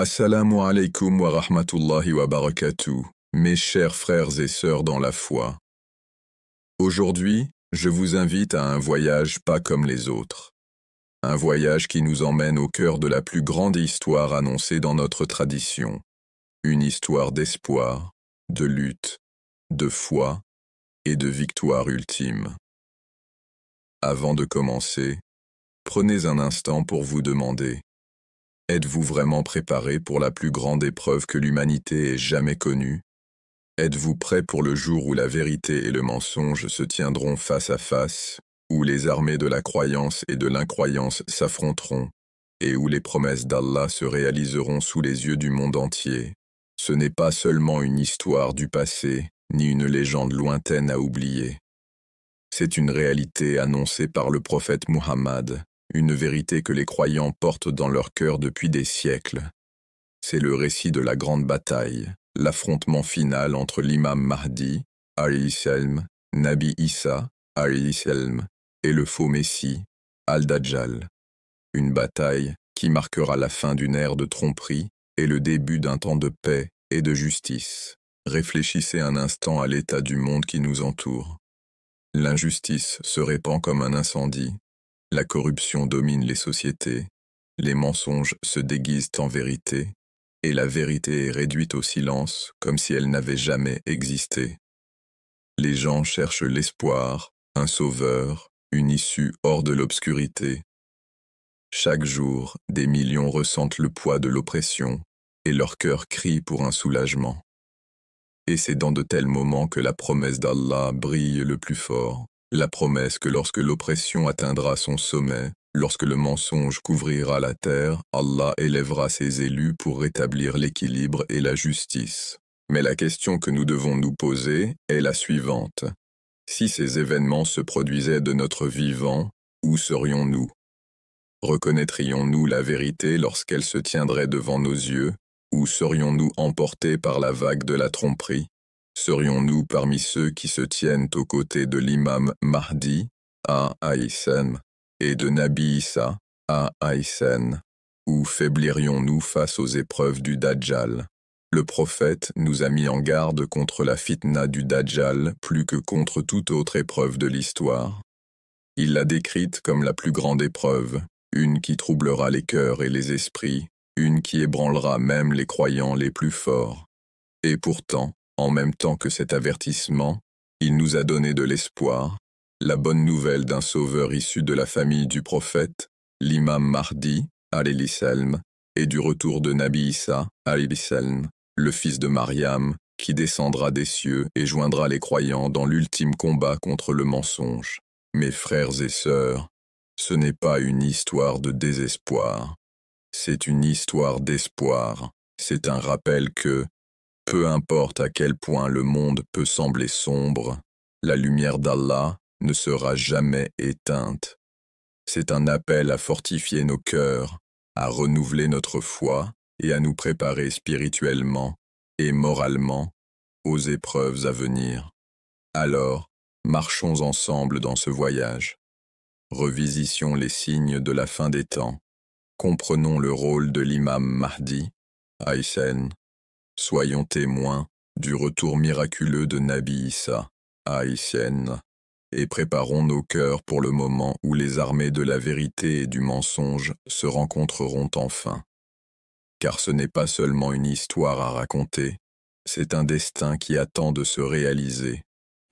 Assalamu alaikum wa rahmatullahi wa barakatuh, mes chers frères et sœurs dans la foi. Aujourd'hui, je vous invite à un voyage pas comme les autres. Un voyage qui nous emmène au cœur de la plus grande histoire annoncée dans notre tradition. Une histoire d'espoir, de lutte, de foi et de victoire ultime. Avant de commencer, prenez un instant pour vous demander: êtes-vous vraiment préparé pour la plus grande épreuve que l'humanité ait jamais connue? Êtes-vous prêt pour le jour où la vérité et le mensonge se tiendront face à face, où les armées de la croyance et de l'incroyance s'affronteront, et où les promesses d'Allah se réaliseront sous les yeux du monde entier? Ce n'est pas seulement une histoire du passé, ni une légende lointaine à oublier. C'est une réalité annoncée par le prophète Muhammad, une vérité que les croyants portent dans leur cœur depuis des siècles. C'est le récit de la grande bataille, l'affrontement final entre l'imam Mahdi, alayhi salam, Nabi Isa, alayhi salam, et le faux Messie, Al-Dajjal. Une bataille qui marquera la fin d'une ère de tromperie et le début d'un temps de paix et de justice. Réfléchissez un instant à l'état du monde qui nous entoure. L'injustice se répand comme un incendie. La corruption domine les sociétés, les mensonges se déguisent en vérité, et la vérité est réduite au silence comme si elle n'avait jamais existé. Les gens cherchent l'espoir, un sauveur, une issue hors de l'obscurité. Chaque jour, des millions ressentent le poids de l'oppression, et leur cœur crie pour un soulagement. Et c'est dans de tels moments que la promesse d'Allah brille le plus fort. La promesse que lorsque l'oppression atteindra son sommet, lorsque le mensonge couvrira la terre, Allah élèvera ses élus pour rétablir l'équilibre et la justice. Mais la question que nous devons nous poser est la suivante. Si ces événements se produisaient de notre vivant, où serions-nous? Reconnaîtrions-nous la vérité lorsqu'elle se tiendrait devant nos yeux, ou serions-nous emportés par la vague de la tromperie? Serions-nous parmi ceux qui se tiennent aux côtés de l'imam Mahdi, alayhi salam, et de Nabi Isa, alayhi salam, ou faiblirions-nous face aux épreuves du Dajjal? Le prophète nous a mis en garde contre la fitna du Dajjal plus que contre toute autre épreuve de l'histoire. Il l'a décrite comme la plus grande épreuve, une qui troublera les cœurs et les esprits, une qui ébranlera même les croyants les plus forts. Et pourtant, en même temps que cet avertissement, il nous a donné de l'espoir, la bonne nouvelle d'un sauveur issu de la famille du prophète, l'imam Mahdi, alayhi salam, et du retour de Nabi Isa, alayhi salam, le fils de Mariam, qui descendra des cieux et joindra les croyants dans l'ultime combat contre le mensonge. Mes frères et sœurs, ce n'est pas une histoire de désespoir, c'est une histoire d'espoir. C'est un rappel que, peu importe à quel point le monde peut sembler sombre, la lumière d'Allah ne sera jamais éteinte. C'est un appel à fortifier nos cœurs, à renouveler notre foi et à nous préparer spirituellement et moralement aux épreuves à venir. Alors, marchons ensemble dans ce voyage. Revisitions les signes de la fin des temps. Comprenons le rôle de l'imam Mahdi, alayhi salam. Soyons témoins du retour miraculeux de Nabi Isa, alayhi salam, et préparons nos cœurs pour le moment où les armées de la vérité et du mensonge se rencontreront enfin. Car ce n'est pas seulement une histoire à raconter, c'est un destin qui attend de se réaliser.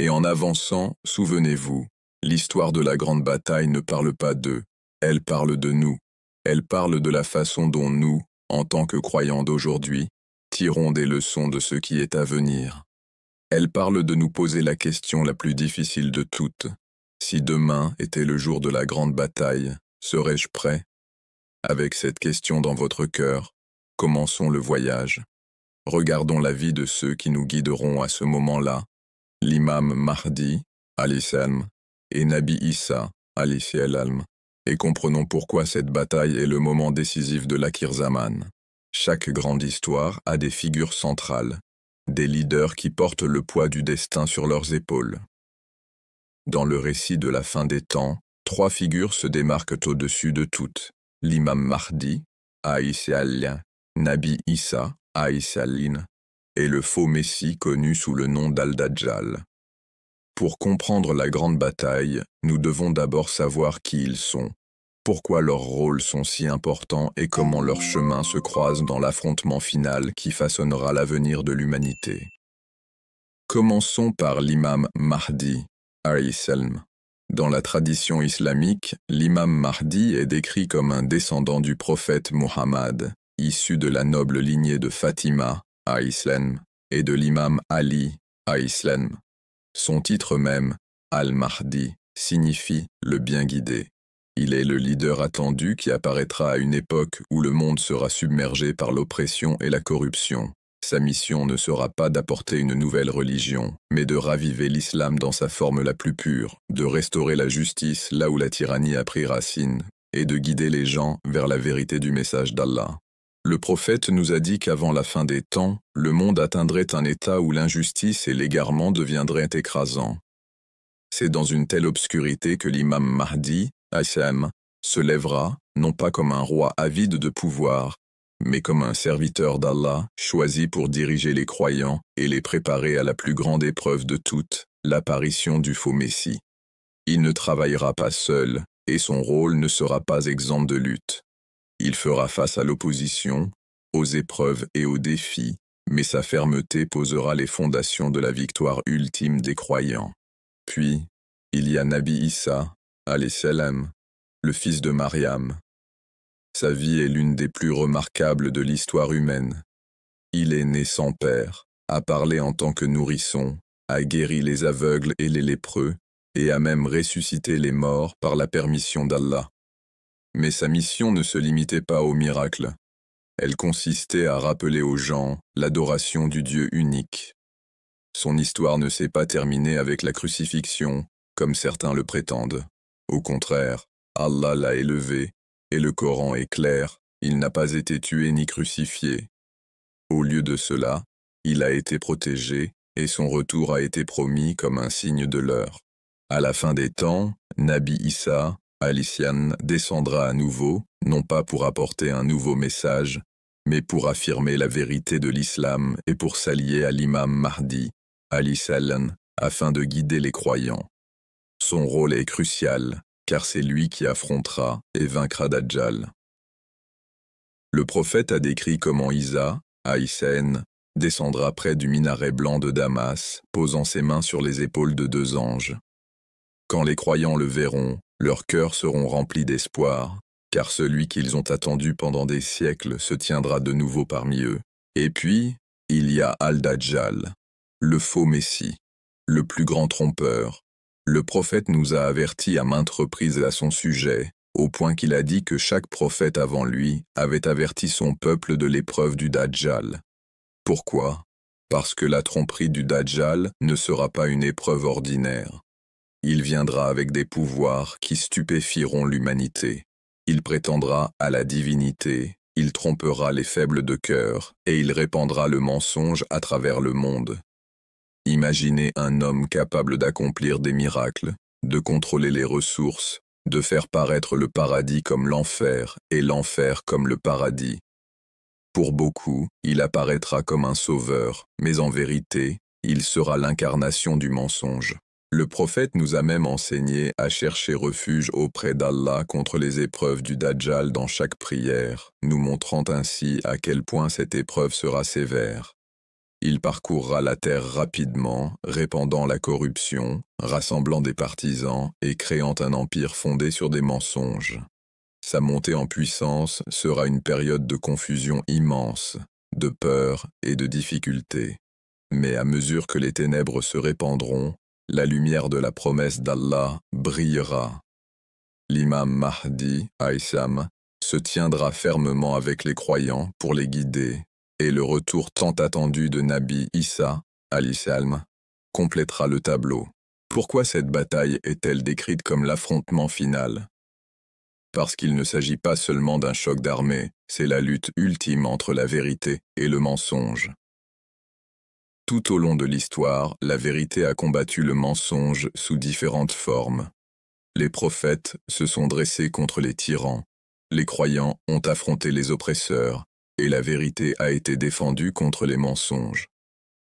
Et en avançant, souvenez-vous, l'histoire de la grande bataille ne parle pas d'eux, elle parle de nous. Elle parle de la façon dont nous, en tant que croyants d'aujourd'hui, tirons des leçons de ce qui est à venir. Elle parle de nous poser la question la plus difficile de toutes. Si demain était le jour de la grande bataille, serais-je prêt? Avec cette question dans votre cœur, commençons le voyage. Regardons la vie de ceux qui nous guideront à ce moment-là. L'imam Mahdi, alayhi salam, et Nabi Isa, alayhi salam, et comprenons pourquoi cette bataille est le moment décisif de l'Akhir Zaman. Chaque grande histoire a des figures centrales, des leaders qui portent le poids du destin sur leurs épaules. Dans le récit de la fin des temps, 3 figures se démarquent au-dessus de toutes. L'imam Mahdi, alayhi salam, Nabi Issa, Aïsalin, et le faux Messie connu sous le nom d'Al-Dajjal. Pour comprendre la grande bataille, nous devons d'abord savoir qui ils sont, pourquoi leurs rôles sont si importants et comment leurs chemins se croisent dans l'affrontement final qui façonnera l'avenir de l'humanité. Commençons par l'imam Mahdi, alayhi salam. Dans la tradition islamique, l'imam Mahdi est décrit comme un descendant du prophète Muhammad, issu de la noble lignée de Fatima, alayhi salam, et de l'imam Ali, alayhi salam. Son titre même, Al-Mahdi, signifie « le bien guidé ». Il est le leader attendu qui apparaîtra à une époque où le monde sera submergé par l'oppression et la corruption. Sa mission ne sera pas d'apporter une nouvelle religion, mais de raviver l'islam dans sa forme la plus pure, de restaurer la justice là où la tyrannie a pris racine, et de guider les gens vers la vérité du message d'Allah. Le prophète nous a dit qu'avant la fin des temps, le monde atteindrait un état où l'injustice et l'égarement deviendraient écrasants. C'est dans une telle obscurité que l'imam Mahdi, Hashem, se lèvera, non pas comme un roi avide de pouvoir, mais comme un serviteur d'Allah, choisi pour diriger les croyants et les préparer à la plus grande épreuve de toutes, l'apparition du faux Messie. Il ne travaillera pas seul, et son rôle ne sera pas exempt de lutte. Il fera face à l'opposition, aux épreuves et aux défis, mais sa fermeté posera les fondations de la victoire ultime des croyants. Puis, il y a Nabi Issa, alayhi salam, le fils de Mariam. Sa vie est l'une des plus remarquables de l'histoire humaine. Il est né sans père, a parlé en tant que nourrisson, a guéri les aveugles et les lépreux, et a même ressuscité les morts par la permission d'Allah. Mais sa mission ne se limitait pas aux miracles. Elle consistait à rappeler aux gens l'adoration du Dieu unique. Son histoire ne s'est pas terminée avec la crucifixion, comme certains le prétendent. Au contraire, Allah l'a élevé, et le Coran est clair, il n'a pas été tué ni crucifié. Au lieu de cela, il a été protégé, et son retour a été promis comme un signe de l'heure. À la fin des temps, Nabi Issa, Alician, descendra à nouveau, non pas pour apporter un nouveau message, mais pour affirmer la vérité de l'islam et pour s'allier à l'imam Mahdi, alayhi salam, afin de guider les croyants. Son rôle est crucial, car c'est lui qui affrontera et vaincra Dajjal. Le prophète a décrit comment Isa, Aïsène, descendra près du minaret blanc de Damas, posant ses mains sur les épaules de deux anges. Quand les croyants le verront, leurs cœurs seront remplis d'espoir, car celui qu'ils ont attendu pendant des siècles se tiendra de nouveau parmi eux. Et puis, il y a Al-Dajjal, le faux Messie, le plus grand trompeur. Le prophète nous a avertis à maintes reprises à son sujet, au point qu'il a dit que chaque prophète avant lui avait averti son peuple de l'épreuve du Dajjal. Pourquoi? Parce que la tromperie du Dajjal ne sera pas une épreuve ordinaire. Il viendra avec des pouvoirs qui stupéfieront l'humanité. Il prétendra à la divinité, il trompera les faibles de cœur, et il répandra le mensonge à travers le monde. Imaginez un homme capable d'accomplir des miracles, de contrôler les ressources, de faire paraître le paradis comme l'enfer et l'enfer comme le paradis. Pour beaucoup, il apparaîtra comme un sauveur, mais en vérité, il sera l'incarnation du mensonge. Le prophète nous a même enseigné à chercher refuge auprès d'Allah contre les épreuves du Dajjal dans chaque prière, nous montrant ainsi à quel point cette épreuve sera sévère. Il parcourra la terre rapidement, répandant la corruption, rassemblant des partisans et créant un empire fondé sur des mensonges. Sa montée en puissance sera une période de confusion immense, de peur et de difficulté. Mais à mesure que les ténèbres se répandront, la lumière de la promesse d'Allah brillera. L'imam Mahdi, Aïssam, se tiendra fermement avec les croyants pour les guider, et le retour tant attendu de Nabi Issa, alayhi salam, complétera le tableau. Pourquoi cette bataille est-elle décrite comme l'affrontement final? Parce qu'il ne s'agit pas seulement d'un choc d'armée, c'est la lutte ultime entre la vérité et le mensonge. Tout au long de l'histoire, la vérité a combattu le mensonge sous différentes formes. Les prophètes se sont dressés contre les tyrans, les croyants ont affronté les oppresseurs, et la vérité a été défendue contre les mensonges.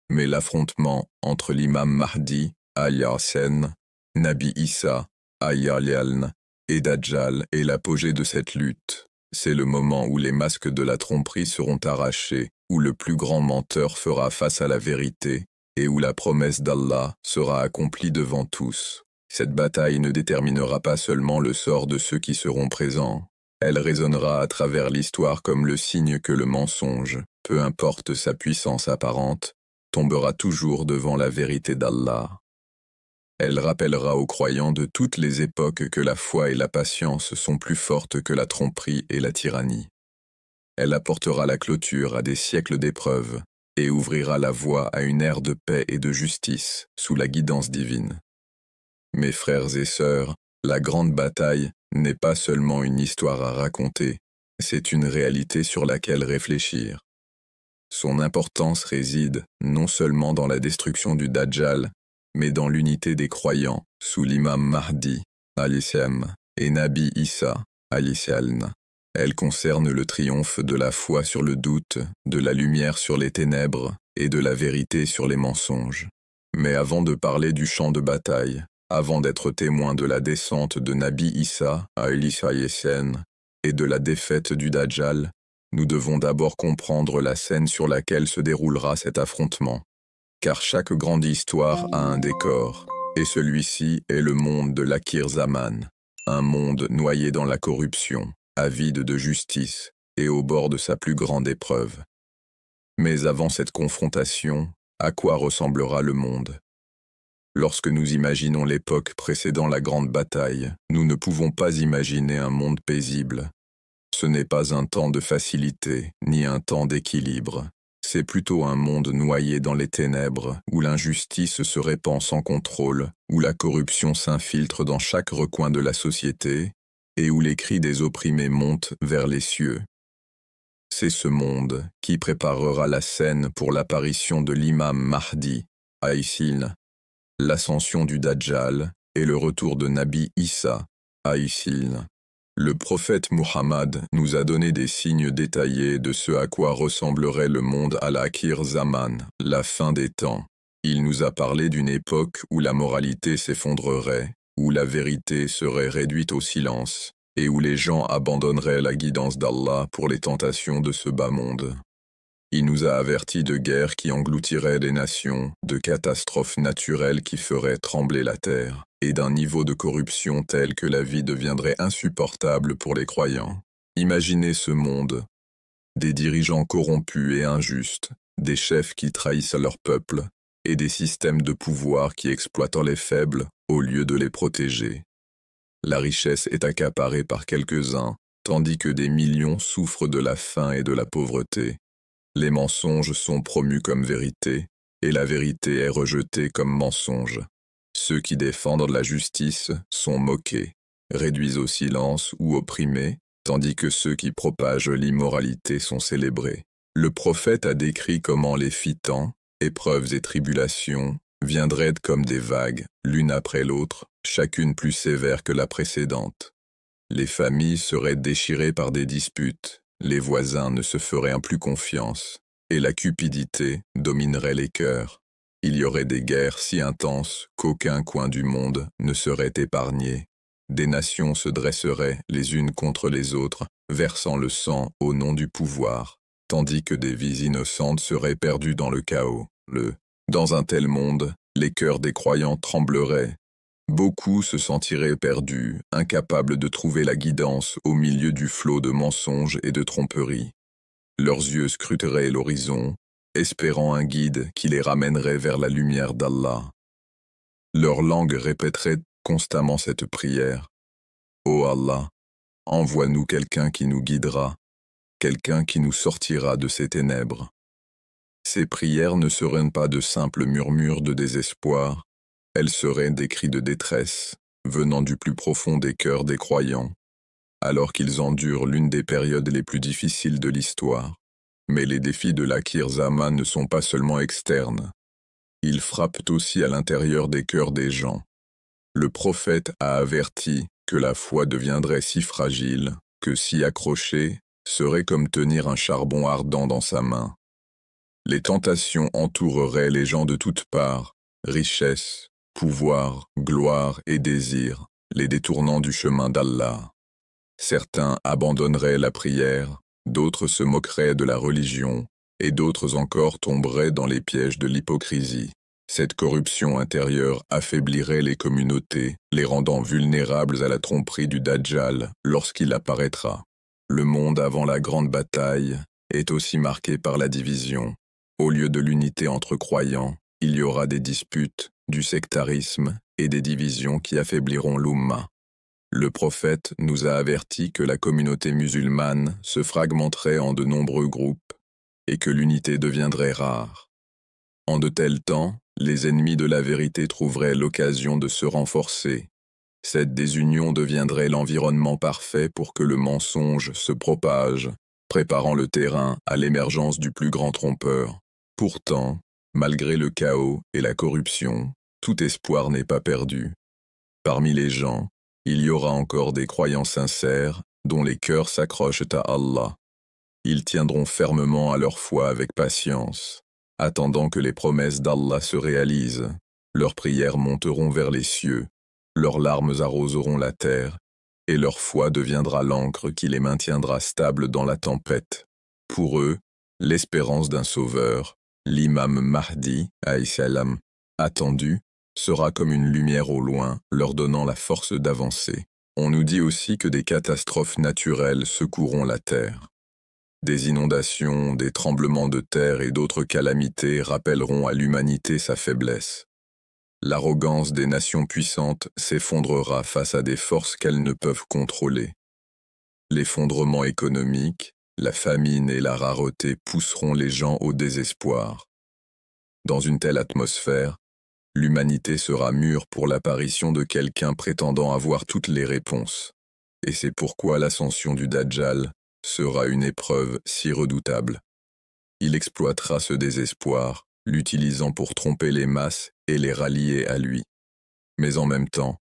Mais l'affrontement entre l'imam Mahdi, al-Yassen, Nabi Issa, al-Yaln, et Dajjal est l'apogée de cette lutte. C'est le moment où les masques de la tromperie seront arrachés, où le plus grand menteur fera face à la vérité, et où la promesse d'Allah sera accomplie devant tous. Cette bataille ne déterminera pas seulement le sort de ceux qui seront présents. Elle résonnera à travers l'histoire comme le signe que le mensonge, peu importe sa puissance apparente, tombera toujours devant la vérité d'Allah. Elle rappellera aux croyants de toutes les époques que la foi et la patience sont plus fortes que la tromperie et la tyrannie. Elle apportera la clôture à des siècles d'épreuves et ouvrira la voie à une ère de paix et de justice sous la guidance divine. Mes frères et sœurs, la grande bataille n'est pas seulement une histoire à raconter, c'est une réalité sur laquelle réfléchir. Son importance réside non seulement dans la destruction du Dajjal, mais dans l'unité des croyants sous l'imam Mahdi, al-Islam, et Nabi Issa, al-Islam. Elle concerne le triomphe de la foi sur le doute, de la lumière sur les ténèbres et de la vérité sur les mensonges. Mais avant de parler du champ de bataille, avant d'être témoin de la descente de Nabi Issa, al-Islam, et de la défaite du Dajjal, nous devons d'abord comprendre la scène sur laquelle se déroulera cet affrontement. Car chaque grande histoire a un décor, et celui-ci est le monde de l'Akhir Zaman, un monde noyé dans la corruption, avide de justice, et au bord de sa plus grande épreuve. Mais avant cette confrontation, à quoi ressemblera le monde? Lorsque nous imaginons l'époque précédant la grande bataille, nous ne pouvons pas imaginer un monde paisible. Ce n'est pas un temps de facilité, ni un temps d'équilibre. C'est plutôt un monde noyé dans les ténèbres, où l'injustice se répand sans contrôle, où la corruption s'infiltre dans chaque recoin de la société, et où les cris des opprimés montent vers les cieux. C'est ce monde qui préparera la scène pour l'apparition de l'imam Mahdi, al-Islam, l'ascension du Dajjal et le retour de Nabi Issa, al-Islam. Le prophète Muhammad nous a donné des signes détaillés de ce à quoi ressemblerait le monde à l'Akhir Zaman, la fin des temps. Il nous a parlé d'une époque où la moralité s'effondrerait, où la vérité serait réduite au silence, et où les gens abandonneraient la guidance d'Allah pour les tentations de ce bas monde. Il nous a avertis de guerres qui engloutiraient les nations, de catastrophes naturelles qui feraient trembler la terre, et d'un niveau de corruption tel que la vie deviendrait insupportable pour les croyants. Imaginez ce monde. Des dirigeants corrompus et injustes, des chefs qui trahissent leur peuple, et des systèmes de pouvoir qui exploitent les faibles au lieu de les protéger. La richesse est accaparée par quelques-uns, tandis que des millions souffrent de la faim et de la pauvreté. Les mensonges sont promus comme vérité, et la vérité est rejetée comme mensonge. Ceux qui défendent la justice sont moqués, réduits au silence ou opprimés, tandis que ceux qui propagent l'immoralité sont célébrés. Le prophète a décrit comment les fitans, épreuves et tribulations, viendraient comme des vagues, l'une après l'autre, chacune plus sévère que la précédente. Les familles seraient déchirées par des disputes, les voisins ne se feraient plus confiance, et la cupidité dominerait les cœurs. Il y aurait des guerres si intenses qu'aucun coin du monde ne serait épargné. Des nations se dresseraient les unes contre les autres, versant le sang au nom du pouvoir, tandis que des vies innocentes seraient perdues dans le chaos. Dans un tel monde, les cœurs des croyants trembleraient. Beaucoup se sentiraient perdus, incapables de trouver la guidance au milieu du flot de mensonges et de tromperies. Leurs yeux scruteraient l'horizon, espérant un guide qui les ramènerait vers la lumière d'Allah. Leur langue répéterait constamment cette prière. « Ô Allah, envoie-nous quelqu'un qui nous guidera, quelqu'un qui nous sortira de ces ténèbres. » Ces prières ne seraient pas de simples murmures de désespoir, elles seraient des cris de détresse, venant du plus profond des cœurs des croyants, alors qu'ils endurent l'une des périodes les plus difficiles de l'histoire. Mais les défis de l'Akhir Zaman ne sont pas seulement externes. Ils frappent aussi à l'intérieur des cœurs des gens. Le prophète a averti que la foi deviendrait si fragile que s'y accrocher serait comme tenir un charbon ardent dans sa main. Les tentations entoureraient les gens de toutes parts, richesse, pouvoir, gloire et désir, les détournant du chemin d'Allah. Certains abandonneraient la prière, d'autres se moqueraient de la religion, et d'autres encore tomberaient dans les pièges de l'hypocrisie. Cette corruption intérieure affaiblirait les communautés, les rendant vulnérables à la tromperie du Dajjal lorsqu'il apparaîtra. Le monde avant la grande bataille est aussi marqué par la division. Au lieu de l'unité entre croyants, il y aura des disputes, du sectarisme et des divisions qui affaibliront l'Oumma. Le prophète nous a averti que la communauté musulmane se fragmenterait en de nombreux groupes et que l'unité deviendrait rare. En de tels temps, les ennemis de la vérité trouveraient l'occasion de se renforcer. Cette désunion deviendrait l'environnement parfait pour que le mensonge se propage, préparant le terrain à l'émergence du plus grand trompeur. Pourtant, malgré le chaos et la corruption, tout espoir n'est pas perdu. Parmi les gens, il y aura encore des croyants sincères dont les cœurs s'accrochent à Allah. Ils tiendront fermement à leur foi avec patience, attendant que les promesses d'Allah se réalisent. Leurs prières monteront vers les cieux, leurs larmes arroseront la terre, et leur foi deviendra l'encre qui les maintiendra stables dans la tempête. Pour eux, l'espérance d'un sauveur, l'imam Mahdi, alayhi salam, attendu, sera comme une lumière au loin, leur donnant la force d'avancer. On nous dit aussi que des catastrophes naturelles secoueront la terre. Des inondations, des tremblements de terre et d'autres calamités rappelleront à l'humanité sa faiblesse. L'arrogance des nations puissantes s'effondrera face à des forces qu'elles ne peuvent contrôler. L'effondrement économique, la famine et la rareté pousseront les gens au désespoir. Dans une telle atmosphère, l'humanité sera mûre pour l'apparition de quelqu'un prétendant avoir toutes les réponses. Et c'est pourquoi l'ascension du Dajjal sera une épreuve si redoutable. Il exploitera ce désespoir, l'utilisant pour tromper les masses et les rallier à lui. Mais en même temps,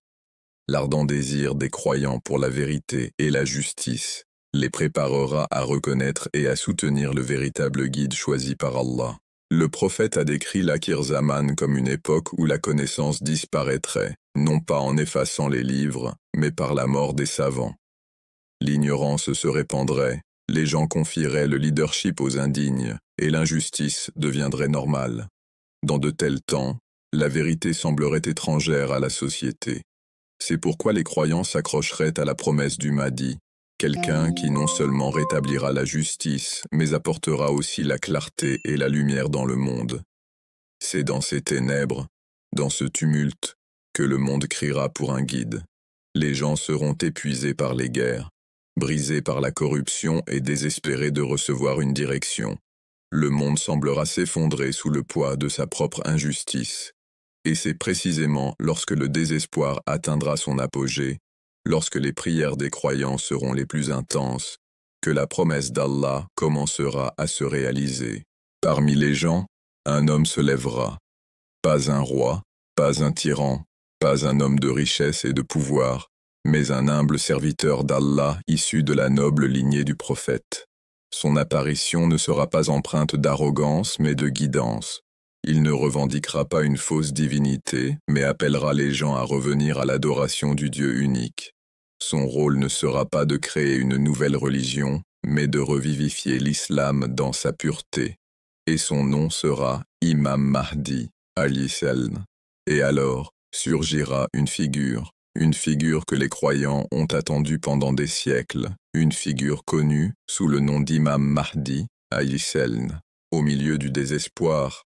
l'ardent désir des croyants pour la vérité et la justice les préparera à reconnaître et à soutenir le véritable guide choisi par Allah. Le prophète a décrit l'Akhir Zaman comme une époque où la connaissance disparaîtrait, non pas en effaçant les livres, mais par la mort des savants. L'ignorance se répandrait, les gens confieraient le leadership aux indignes, et l'injustice deviendrait normale. Dans de tels temps, la vérité semblerait étrangère à la société. C'est pourquoi les croyants s'accrocheraient à la promesse du Mahdi, quelqu'un qui non seulement rétablira la justice, mais apportera aussi la clarté et la lumière dans le monde. C'est dans ces ténèbres, dans ce tumulte, que le monde criera pour un guide. Les gens seront épuisés par les guerres, brisés par la corruption et désespérés de recevoir une direction. Le monde semblera s'effondrer sous le poids de sa propre injustice. Et c'est précisément lorsque le désespoir atteindra son apogée, lorsque les prières des croyants seront les plus intenses, que la promesse d'Allah commencera à se réaliser. Parmi les gens, un homme se lèvera. Pas un roi, pas un tyran, pas un homme de richesse et de pouvoir, mais un humble serviteur d'Allah issu de la noble lignée du prophète. Son apparition ne sera pas empreinte d'arrogance mais de guidance. Il ne revendiquera pas une fausse divinité, mais appellera les gens à revenir à l'adoration du Dieu unique. Son rôle ne sera pas de créer une nouvelle religion, mais de revivifier l'islam dans sa pureté. Et son nom sera Imam Mahdi, alayhi salam. Et alors surgira une figure que les croyants ont attendue pendant des siècles, une figure connue sous le nom d'Imam Mahdi, alayhi salam. Au milieu du désespoir,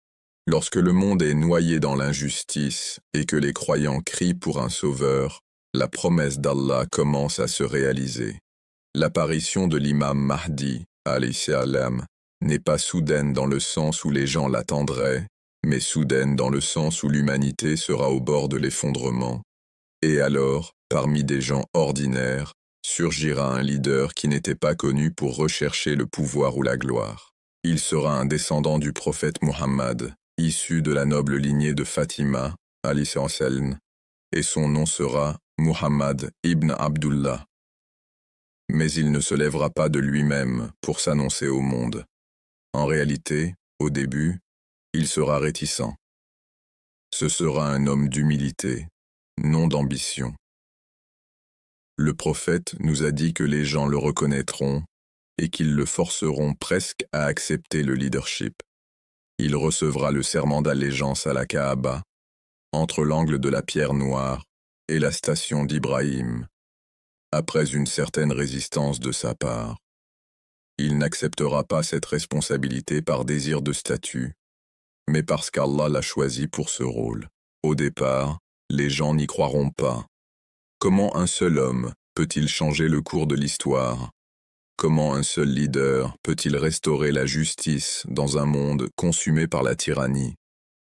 lorsque le monde est noyé dans l'injustice et que les croyants crient pour un sauveur, la promesse d'Allah commence à se réaliser. L'apparition de l'imam Mahdi, alayhi salam, n'est pas soudaine dans le sens où les gens l'attendraient, mais soudaine dans le sens où l'humanité sera au bord de l'effondrement. Et alors, parmi des gens ordinaires, surgira un leader qui n'était pas connu pour rechercher le pouvoir ou la gloire. Il sera un descendant du prophète Muhammad, issu de la noble lignée de Fatima, alayhi salam, et son nom sera Muhammad ibn Abdullah. mais il ne se lèvera pas de lui-même pour s'annoncer au monde. En réalité, au début, il sera réticent. Ce sera un homme d'humilité, non d'ambition. Le prophète nous a dit que les gens le reconnaîtront et qu'ils le forceront presque à accepter le leadership. Il recevra le serment d'allégeance à la Kaaba, entre l'angle de la pierre noire et la station d'Ibrahim, après une certaine résistance de sa part. Il n'acceptera pas cette responsabilité par désir de statut, mais parce qu'Allah l'a choisi pour ce rôle. Au départ, les gens n'y croiront pas. Comment un seul homme peut-il changer le cours de l'histoire? Comment un seul leader peut-il restaurer la justice dans un monde consumé par la tyrannie?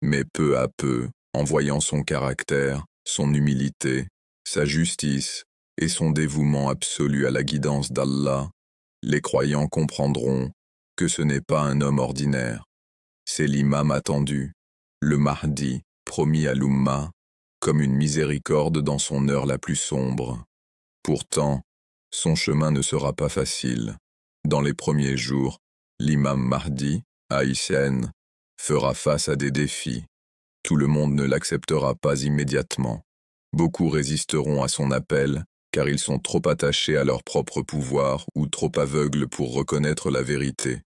Mais peu à peu, en voyant son caractère, son humilité, sa justice et son dévouement absolu à la guidance d'Allah, les croyants comprendront que ce n'est pas un homme ordinaire. C'est l'imam attendu, le Mahdi, promis à l'Umma, comme une miséricorde dans son heure la plus sombre. Pourtant, son chemin ne sera pas facile. Dans les premiers jours, l'imam Mahdi, Haïtien, fera face à des défis. Tout le monde ne l'acceptera pas immédiatement. Beaucoup résisteront à son appel, car ils sont trop attachés à leur propre pouvoir ou trop aveugles pour reconnaître la vérité.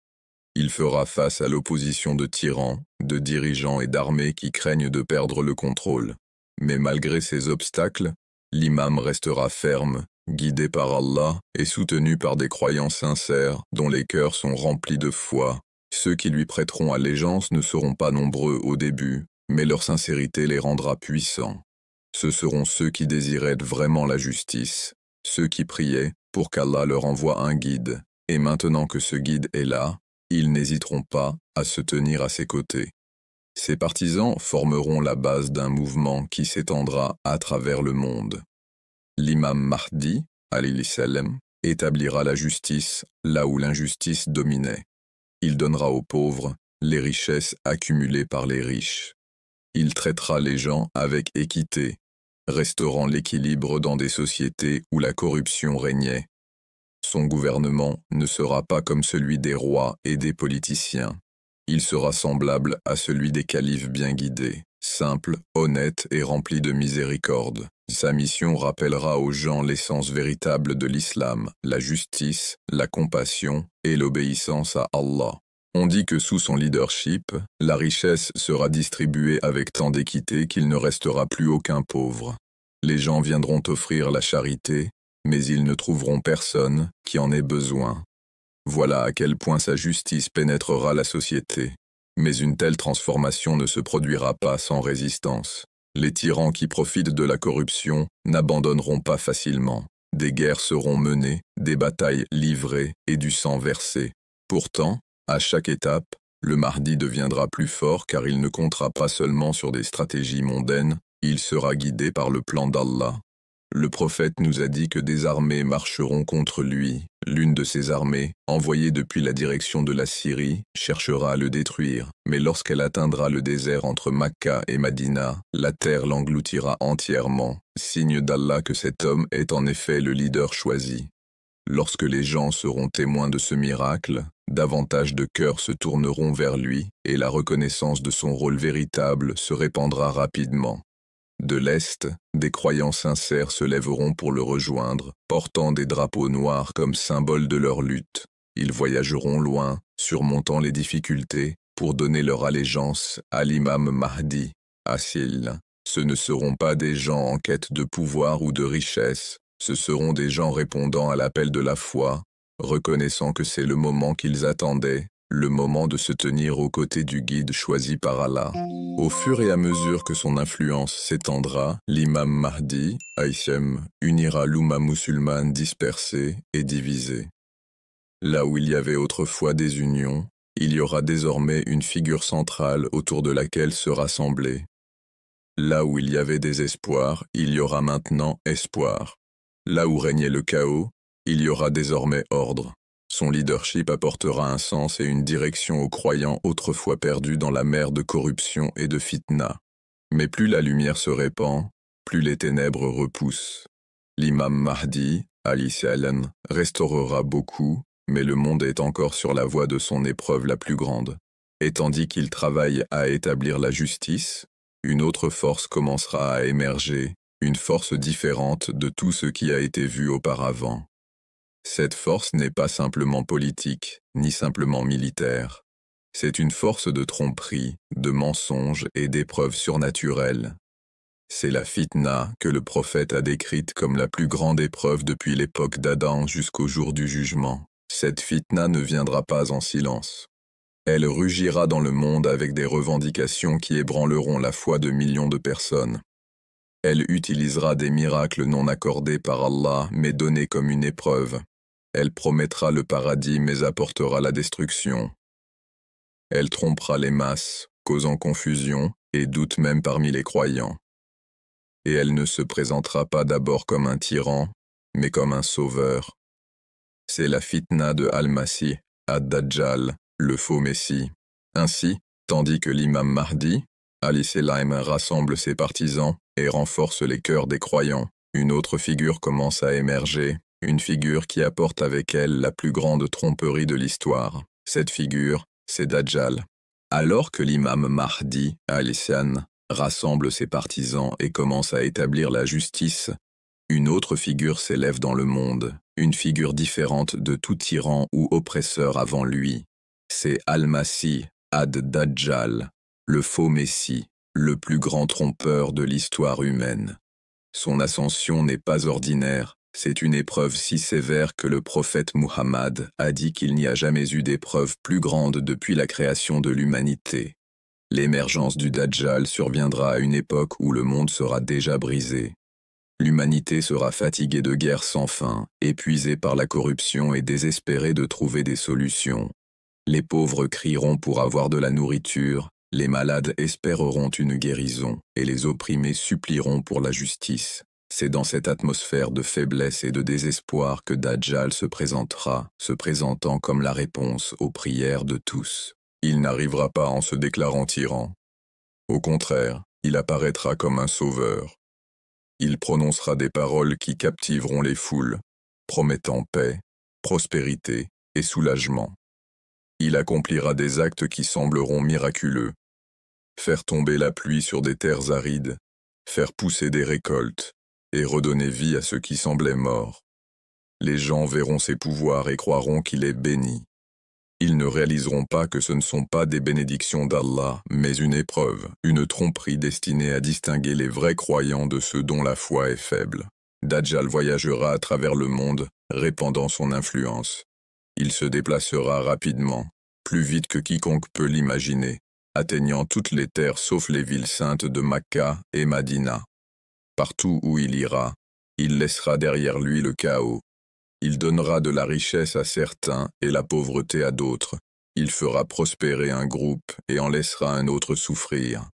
Il fera face à l'opposition de tyrans, de dirigeants et d'armées qui craignent de perdre le contrôle. Mais malgré ces obstacles, l'imam restera ferme, guidé par Allah et soutenu par des croyants sincères dont les cœurs sont remplis de foi. Ceux qui lui prêteront allégeance ne seront pas nombreux au début, mais leur sincérité les rendra puissants. Ce seront ceux qui désiraient vraiment la justice, ceux qui priaient pour qu'Allah leur envoie un guide, et maintenant que ce guide est là, ils n'hésiteront pas à se tenir à ses côtés. Ces partisans formeront la base d'un mouvement qui s'étendra à travers le monde. L'imam Mahdi, alayhi salam, établira la justice là où l'injustice dominait. Il donnera aux pauvres les richesses accumulées par les riches. Il traitera les gens avec équité, restaurant l'équilibre dans des sociétés où la corruption régnait. Son gouvernement ne sera pas comme celui des rois et des politiciens. Il sera semblable à celui des califes bien guidés, simple, honnête et rempli de miséricorde. Sa mission rappellera aux gens l'essence véritable de l'islam, la justice, la compassion et l'obéissance à Allah. On dit que sous son leadership, la richesse sera distribuée avec tant d'équité qu'il ne restera plus aucun pauvre. Les gens viendront offrir la charité, mais ils ne trouveront personne qui en ait besoin. Voilà à quel point sa justice pénétrera la société. Mais une telle transformation ne se produira pas sans résistance. Les tyrans qui profitent de la corruption n'abandonneront pas facilement. Des guerres seront menées, des batailles livrées et du sang versé. Pourtant, à chaque étape, le Mahdi deviendra plus fort car il ne comptera pas seulement sur des stratégies mondaines, il sera guidé par le plan d'Allah. Le prophète nous a dit que des armées marcheront contre lui. L'une de ces armées, envoyée depuis la direction de la Syrie, cherchera à le détruire. Mais lorsqu'elle atteindra le désert entre Makka et Madina, la terre l'engloutira entièrement, signe d'Allah que cet homme est en effet le leader choisi. Lorsque les gens seront témoins de ce miracle, davantage de cœurs se tourneront vers lui et la reconnaissance de son rôle véritable se répandra rapidement. De l'Est, des croyants sincères se lèveront pour le rejoindre, portant des drapeaux noirs comme symbole de leur lutte. Ils voyageront loin, surmontant les difficultés, pour donner leur allégeance à l'imam Mahdi, Asil. Ce ne seront pas des gens en quête de pouvoir ou de richesse, ce seront des gens répondant à l'appel de la foi, reconnaissant que c'est le moment qu'ils attendaient, le moment de se tenir aux côtés du guide choisi par Allah. Au fur et à mesure que son influence s'étendra, l'imam Mahdi, Haïthem, unira l'Oumma musulmane dispersée et divisée. Là où il y avait autrefois des unions, il y aura désormais une figure centrale autour de laquelle se rassembler. Là où il y avait des espoirs, il y aura maintenant espoir. Là où régnait le chaos, il y aura désormais ordre. Son leadership apportera un sens et une direction aux croyants autrefois perdus dans la mer de corruption et de fitna. Mais plus la lumière se répand, plus les ténèbres repoussent. L'imam Mahdi, Ali Salam, restaurera beaucoup, mais le monde est encore sur la voie de son épreuve la plus grande. Et tandis qu'il travaille à établir la justice, une autre force commencera à émerger, une force différente de tout ce qui a été vu auparavant. Cette force n'est pas simplement politique, ni simplement militaire. C'est une force de tromperie, de mensonges et d'épreuves surnaturelles. C'est la fitna que le prophète a décrite comme la plus grande épreuve depuis l'époque d'Adam jusqu'au jour du jugement. Cette fitna ne viendra pas en silence. Elle rugira dans le monde avec des revendications qui ébranleront la foi de millions de personnes. Elle utilisera des miracles non accordés par Allah mais donnés comme une épreuve. Elle promettra le paradis mais apportera la destruction. Elle trompera les masses, causant confusion et doute même parmi les croyants. Et elle ne se présentera pas d'abord comme un tyran, mais comme un sauveur. C'est la fitna de Al-Masih, Ad-Dajjal, le faux Messie. Ainsi, tandis que l'imam Mahdi, Ali Salam, rassemble ses partisans et renforce les cœurs des croyants, une autre figure commence à émerger, une figure qui apporte avec elle la plus grande tromperie de l'histoire. Cette figure, c'est Dajjal. Alors que l'imam Mahdi, Ali Salam, rassemble ses partisans et commence à établir la justice, une autre figure s'élève dans le monde, une figure différente de tout tyran ou oppresseur avant lui. C'est Al-Masih, Ad-Dajjal, le faux Messie, le plus grand trompeur de l'histoire humaine. Son ascension n'est pas ordinaire, c'est une épreuve si sévère que le prophète Muhammad a dit qu'il n'y a jamais eu d'épreuve plus grande depuis la création de l'humanité. L'émergence du Dajjal surviendra à une époque où le monde sera déjà brisé. L'humanité sera fatiguée de guerres sans fin, épuisée par la corruption et désespérée de trouver des solutions. Les pauvres crieront pour avoir de la nourriture, les malades espéreront une guérison, et les opprimés supplieront pour la justice. C'est dans cette atmosphère de faiblesse et de désespoir que Dajjal se présentera, se présentant comme la réponse aux prières de tous. Il n'arrivera pas en se déclarant tyran. Au contraire, il apparaîtra comme un sauveur. Il prononcera des paroles qui captiveront les foules, promettant paix, prospérité et soulagement. Il accomplira des actes qui sembleront miraculeux. Faire tomber la pluie sur des terres arides, faire pousser des récoltes, et redonner vie à ceux qui semblaient morts. Les gens verront ses pouvoirs et croiront qu'il est béni. Ils ne réaliseront pas que ce ne sont pas des bénédictions d'Allah, mais une épreuve, une tromperie destinée à distinguer les vrais croyants de ceux dont la foi est faible. Dajjal voyagera à travers le monde, répandant son influence. Il se déplacera rapidement, plus vite que quiconque peut l'imaginer, atteignant toutes les terres sauf les villes saintes de Makka et Madina. Partout où il ira, il laissera derrière lui le chaos. Il donnera de la richesse à certains et la pauvreté à d'autres. Il fera prospérer un groupe et en laissera un autre souffrir.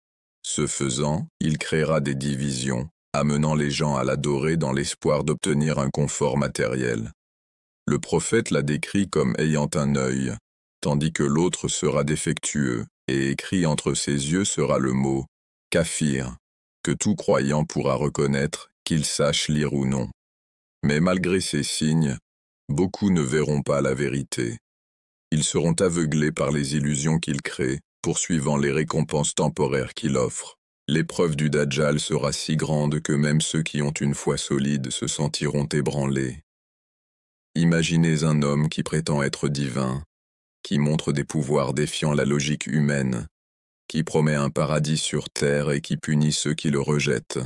Ce faisant, il créera des divisions, amenant les gens à l'adorer dans l'espoir d'obtenir un confort matériel. Le prophète l'a décrit comme ayant un œil, tandis que l'autre sera défectueux, et écrit entre ses yeux sera le mot « kafir », que tout croyant pourra reconnaître, qu'il sache lire ou non. Mais malgré ces signes, beaucoup ne verront pas la vérité. Ils seront aveuglés par les illusions qu'il crée, poursuivant les récompenses temporaires qu'il offre. L'épreuve du Dajjal sera si grande que même ceux qui ont une foi solide se sentiront ébranlés. Imaginez un homme qui prétend être divin, qui montre des pouvoirs défiant la logique humaine, qui promet un paradis sur terre et qui punit ceux qui le rejettent.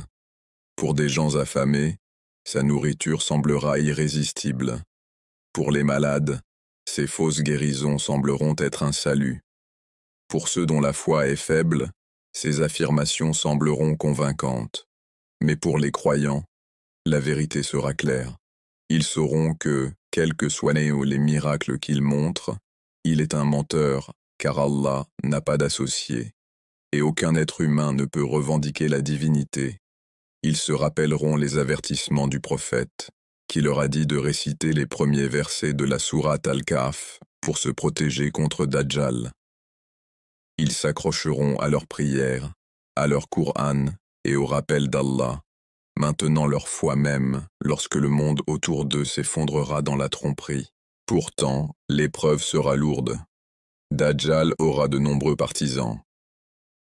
Pour des gens affamés, sa nourriture semblera irrésistible. Pour les malades, ses fausses guérisons sembleront être un salut. Pour ceux dont la foi est faible, ses affirmations sembleront convaincantes. Mais pour les croyants, la vérité sera claire. Ils sauront que, quels que soient les miracles qu'il montre, il est un menteur, car Allah n'a pas d'associé, et aucun être humain ne peut revendiquer la divinité. Ils se rappelleront les avertissements du prophète, qui leur a dit de réciter les premiers versets de la sourate Al-Kahf pour se protéger contre Dajjal. Ils s'accrocheront à leurs prières, à leur Qur'an et au rappel d'Allah. maintenant leur foi même, lorsque le monde autour d'eux s'effondrera dans la tromperie. Pourtant, l'épreuve sera lourde. Dajjal aura de nombreux partisans.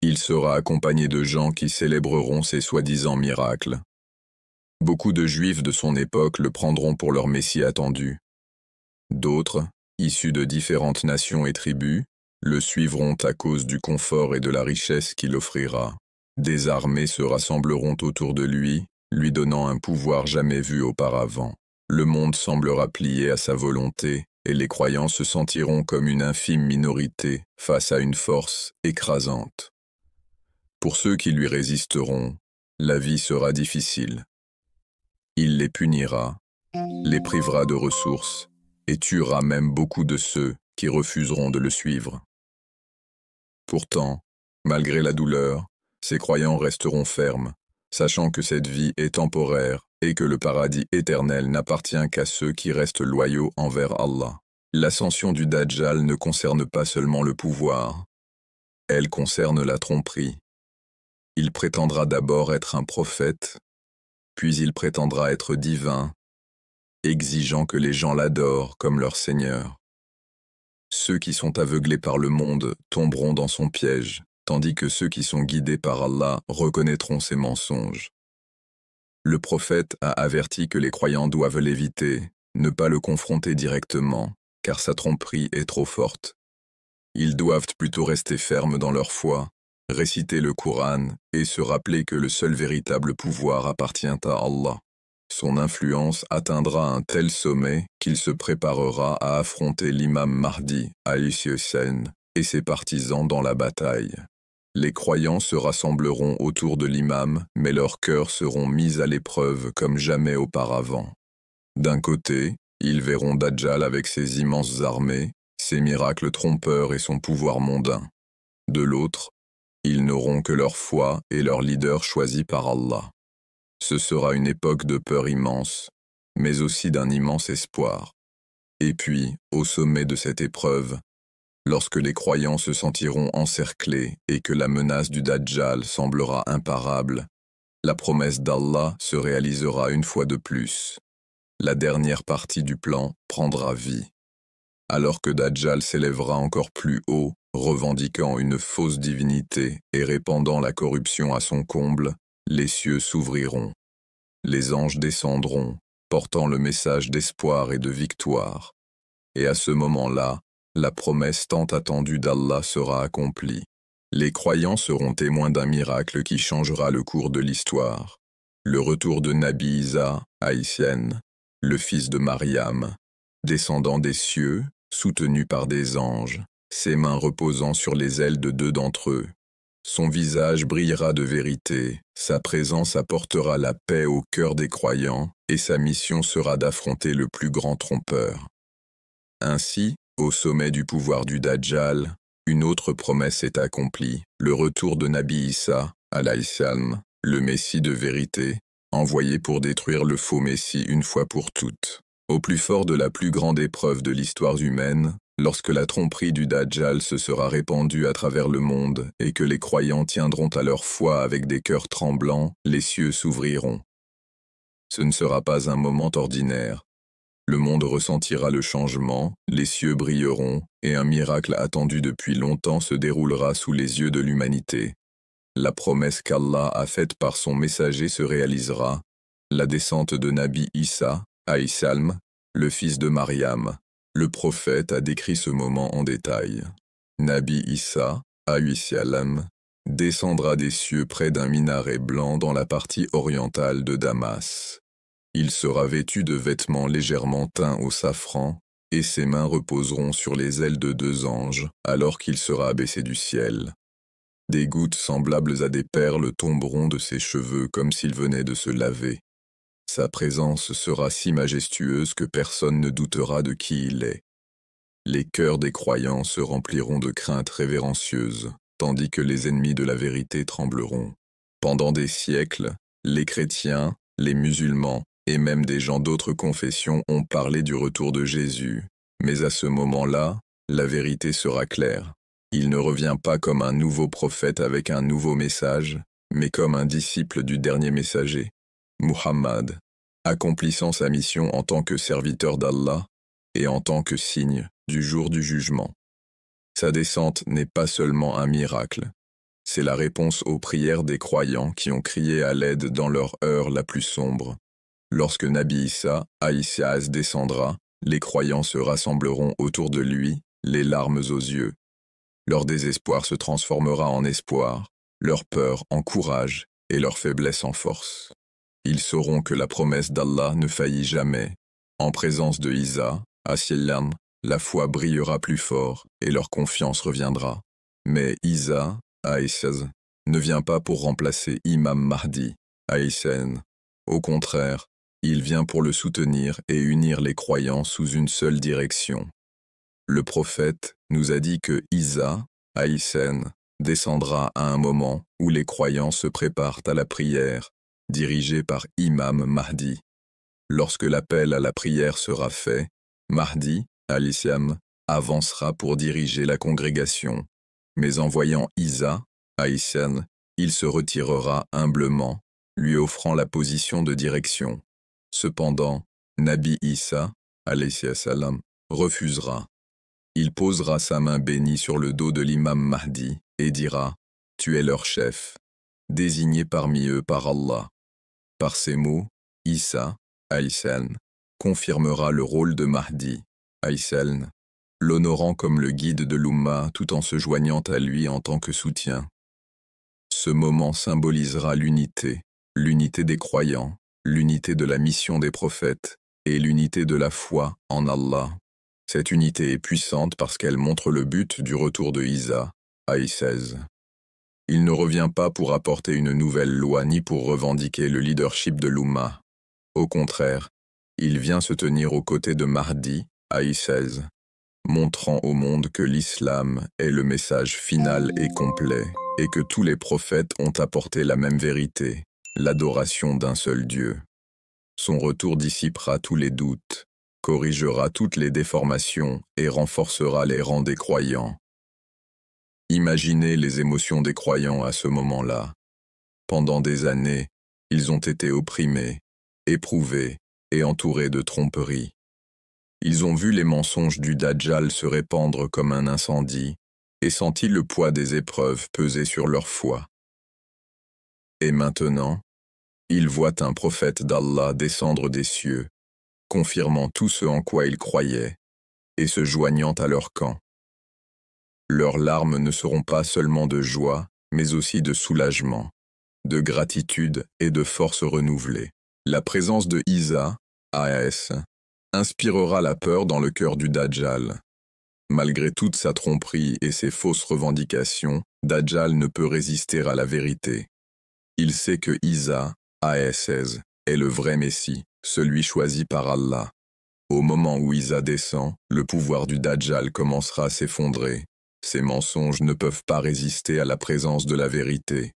Il sera accompagné de gens qui célébreront ses soi-disant miracles. Beaucoup de Juifs de son époque le prendront pour leur Messie attendu. D'autres, issus de différentes nations et tribus, le suivront à cause du confort et de la richesse qu'il offrira. Des armées se rassembleront autour de lui, lui donnant un pouvoir jamais vu auparavant. Le monde semblera plié à sa volonté, et les croyants se sentiront comme une infime minorité face à une force écrasante. Pour ceux qui lui résisteront, la vie sera difficile. Il les punira, les privera de ressources, et tuera même beaucoup de ceux qui refuseront de le suivre. Pourtant, malgré la douleur, ces croyants resteront fermes, sachant que cette vie est temporaire et que le paradis éternel n'appartient qu'à ceux qui restent loyaux envers Allah. L'ascension du Dajjal ne concerne pas seulement le pouvoir, elle concerne la tromperie. Il prétendra d'abord être un prophète, puis il prétendra être divin, exigeant que les gens l'adorent comme leur Seigneur. Ceux qui sont aveuglés par le monde tomberont dans son piège, tandis que ceux qui sont guidés par Allah reconnaîtront ses mensonges. Le prophète a averti que les croyants doivent l'éviter, ne pas le confronter directement, car sa tromperie est trop forte. Ils doivent plutôt rester fermes dans leur foi, réciter le Coran et se rappeler que le seul véritable pouvoir appartient à Allah. Son influence atteindra un tel sommet qu'il se préparera à affronter l'imam Mahdi, alayhi-salam, et ses partisans dans la bataille. Les croyants se rassembleront autour de l'imam, mais leurs cœurs seront mis à l'épreuve comme jamais auparavant. D'un côté, ils verront Dajjal avec ses immenses armées, ses miracles trompeurs et son pouvoir mondain. De l'autre, ils n'auront que leur foi et leur leader choisi par Allah. Ce sera une époque de peur immense, mais aussi d'un immense espoir. Et puis, au sommet de cette épreuve, lorsque les croyants se sentiront encerclés et que la menace du Dajjal semblera imparable, la promesse d'Allah se réalisera une fois de plus. La dernière partie du plan prendra vie. Alors que Dajjal s'élèvera encore plus haut, revendiquant une fausse divinité et répandant la corruption à son comble, les cieux s'ouvriront. Les anges descendront, portant le message d'espoir et de victoire. Et à ce moment-là, la promesse tant attendue d'Allah sera accomplie. Les croyants seront témoins d'un miracle qui changera le cours de l'histoire. Le retour de Nabi Isa, haïtienne, le fils de Mariam, descendant des cieux, soutenu par des anges, ses mains reposant sur les ailes de deux d'entre eux. Son visage brillera de vérité, sa présence apportera la paix au cœur des croyants, et sa mission sera d'affronter le plus grand trompeur. Ainsi, au sommet du pouvoir du Dajjal, une autre promesse est accomplie, le retour de Nabi Isa, alayhi-salam, le Messie de vérité, envoyé pour détruire le faux Messie une fois pour toutes. Au plus fort de la plus grande épreuve de l'histoire humaine, lorsque la tromperie du Dajjal se sera répandue à travers le monde et que les croyants tiendront à leur foi avec des cœurs tremblants, les cieux s'ouvriront. Ce ne sera pas un moment ordinaire. Le monde ressentira le changement, les cieux brilleront, et un miracle attendu depuis longtemps se déroulera sous les yeux de l'humanité. La promesse qu'Allah a faite par son messager se réalisera, la descente de Nabi Isa, alayhi-salam, le fils de Mariam. Le prophète a décrit ce moment en détail. Nabi Isa, alayhi-salam, descendra des cieux près d'un minaret blanc dans la partie orientale de Damas. Il sera vêtu de vêtements légèrement teints au safran, et ses mains reposeront sur les ailes de deux anges, alors qu'il sera abaissé du ciel. Des gouttes semblables à des perles tomberont de ses cheveux comme s'il venait de se laver. Sa présence sera si majestueuse que personne ne doutera de qui il est. Les cœurs des croyants se rempliront de craintes révérencieuses, tandis que les ennemis de la vérité trembleront. Pendant des siècles, les chrétiens, les musulmans, et même des gens d'autres confessions ont parlé du retour de Jésus, mais à ce moment-là, la vérité sera claire. Il ne revient pas comme un nouveau prophète avec un nouveau message, mais comme un disciple du dernier messager. Muhammad, accomplissant sa mission en tant que serviteur d'Allah et en tant que signe du jour du jugement. Sa descente n'est pas seulement un miracle, c'est la réponse aux prières des croyants qui ont crié à l'aide dans leur heure la plus sombre. Lorsque Nabi Isa, Aïssias descendra, les croyants se rassembleront autour de lui, les larmes aux yeux. Leur désespoir se transformera en espoir, leur peur en courage et leur faiblesse en force. Ils sauront que la promesse d'Allah ne faillit jamais. En présence de Isa, Assillam, la foi brillera plus fort et leur confiance reviendra. Mais Isa, Aïssaz, ne vient pas pour remplacer Imam Mahdi, Aïssen. Au contraire, il vient pour le soutenir et unir les croyants sous une seule direction. Le prophète nous a dit que Isa, Aïssen, descendra à un moment où les croyants se préparent à la prière, dirigée par Imam Mahdi. Lorsque l'appel à la prière sera fait, Mahdi, al-Islam, avancera pour diriger la congrégation. Mais en voyant Isa, Aïssen, il se retirera humblement, lui offrant la position de direction. Cependant, Nabi Isa, alayhi salam, refusera. Il posera sa main bénie sur le dos de l'imam Mahdi et dira « Tu es leur chef, désigné parmi eux par Allah ». Par ces mots, Isa, Aïssen, confirmera le rôle de Mahdi, Aïssen, l'honorant comme le guide de l'Umma tout en se joignant à lui en tant que soutien. Ce moment symbolisera l'unité des croyants, l'unité de la mission des prophètes et l'unité de la foi en Allah. Cette unité est puissante parce qu'elle montre le but du retour de Isa, Aïssaz. Il ne revient pas pour apporter une nouvelle loi ni pour revendiquer le leadership de l'Umma. Au contraire, il vient se tenir aux côtés de Mahdi, Aïssaz, montrant au monde que l'islam est le message final et complet, et que tous les prophètes ont apporté la même vérité, l'adoration d'un seul Dieu. Son retour dissipera tous les doutes, corrigera toutes les déformations et renforcera les rangs des croyants. Imaginez les émotions des croyants à ce moment-là. Pendant des années, ils ont été opprimés, éprouvés et entourés de tromperies. Ils ont vu les mensonges du Dajjal se répandre comme un incendie et senti le poids des épreuves peser sur leur foi. Et maintenant, ils voient un prophète d'Allah descendre des cieux, confirmant tout ce en quoi ils croyaient, et se joignant à leur camp. Leurs larmes ne seront pas seulement de joie, mais aussi de soulagement, de gratitude et de force renouvelée. La présence de Isa, AS, inspirera la peur dans le cœur du Dajjal. Malgré toute sa tromperie et ses fausses revendications, Dajjal ne peut résister à la vérité. Il sait que Isa, ASS, est le vrai Messie, celui choisi par Allah. Au moment où Isa descend, le pouvoir du Dajjal commencera à s'effondrer. Ces mensonges ne peuvent pas résister à la présence de la vérité.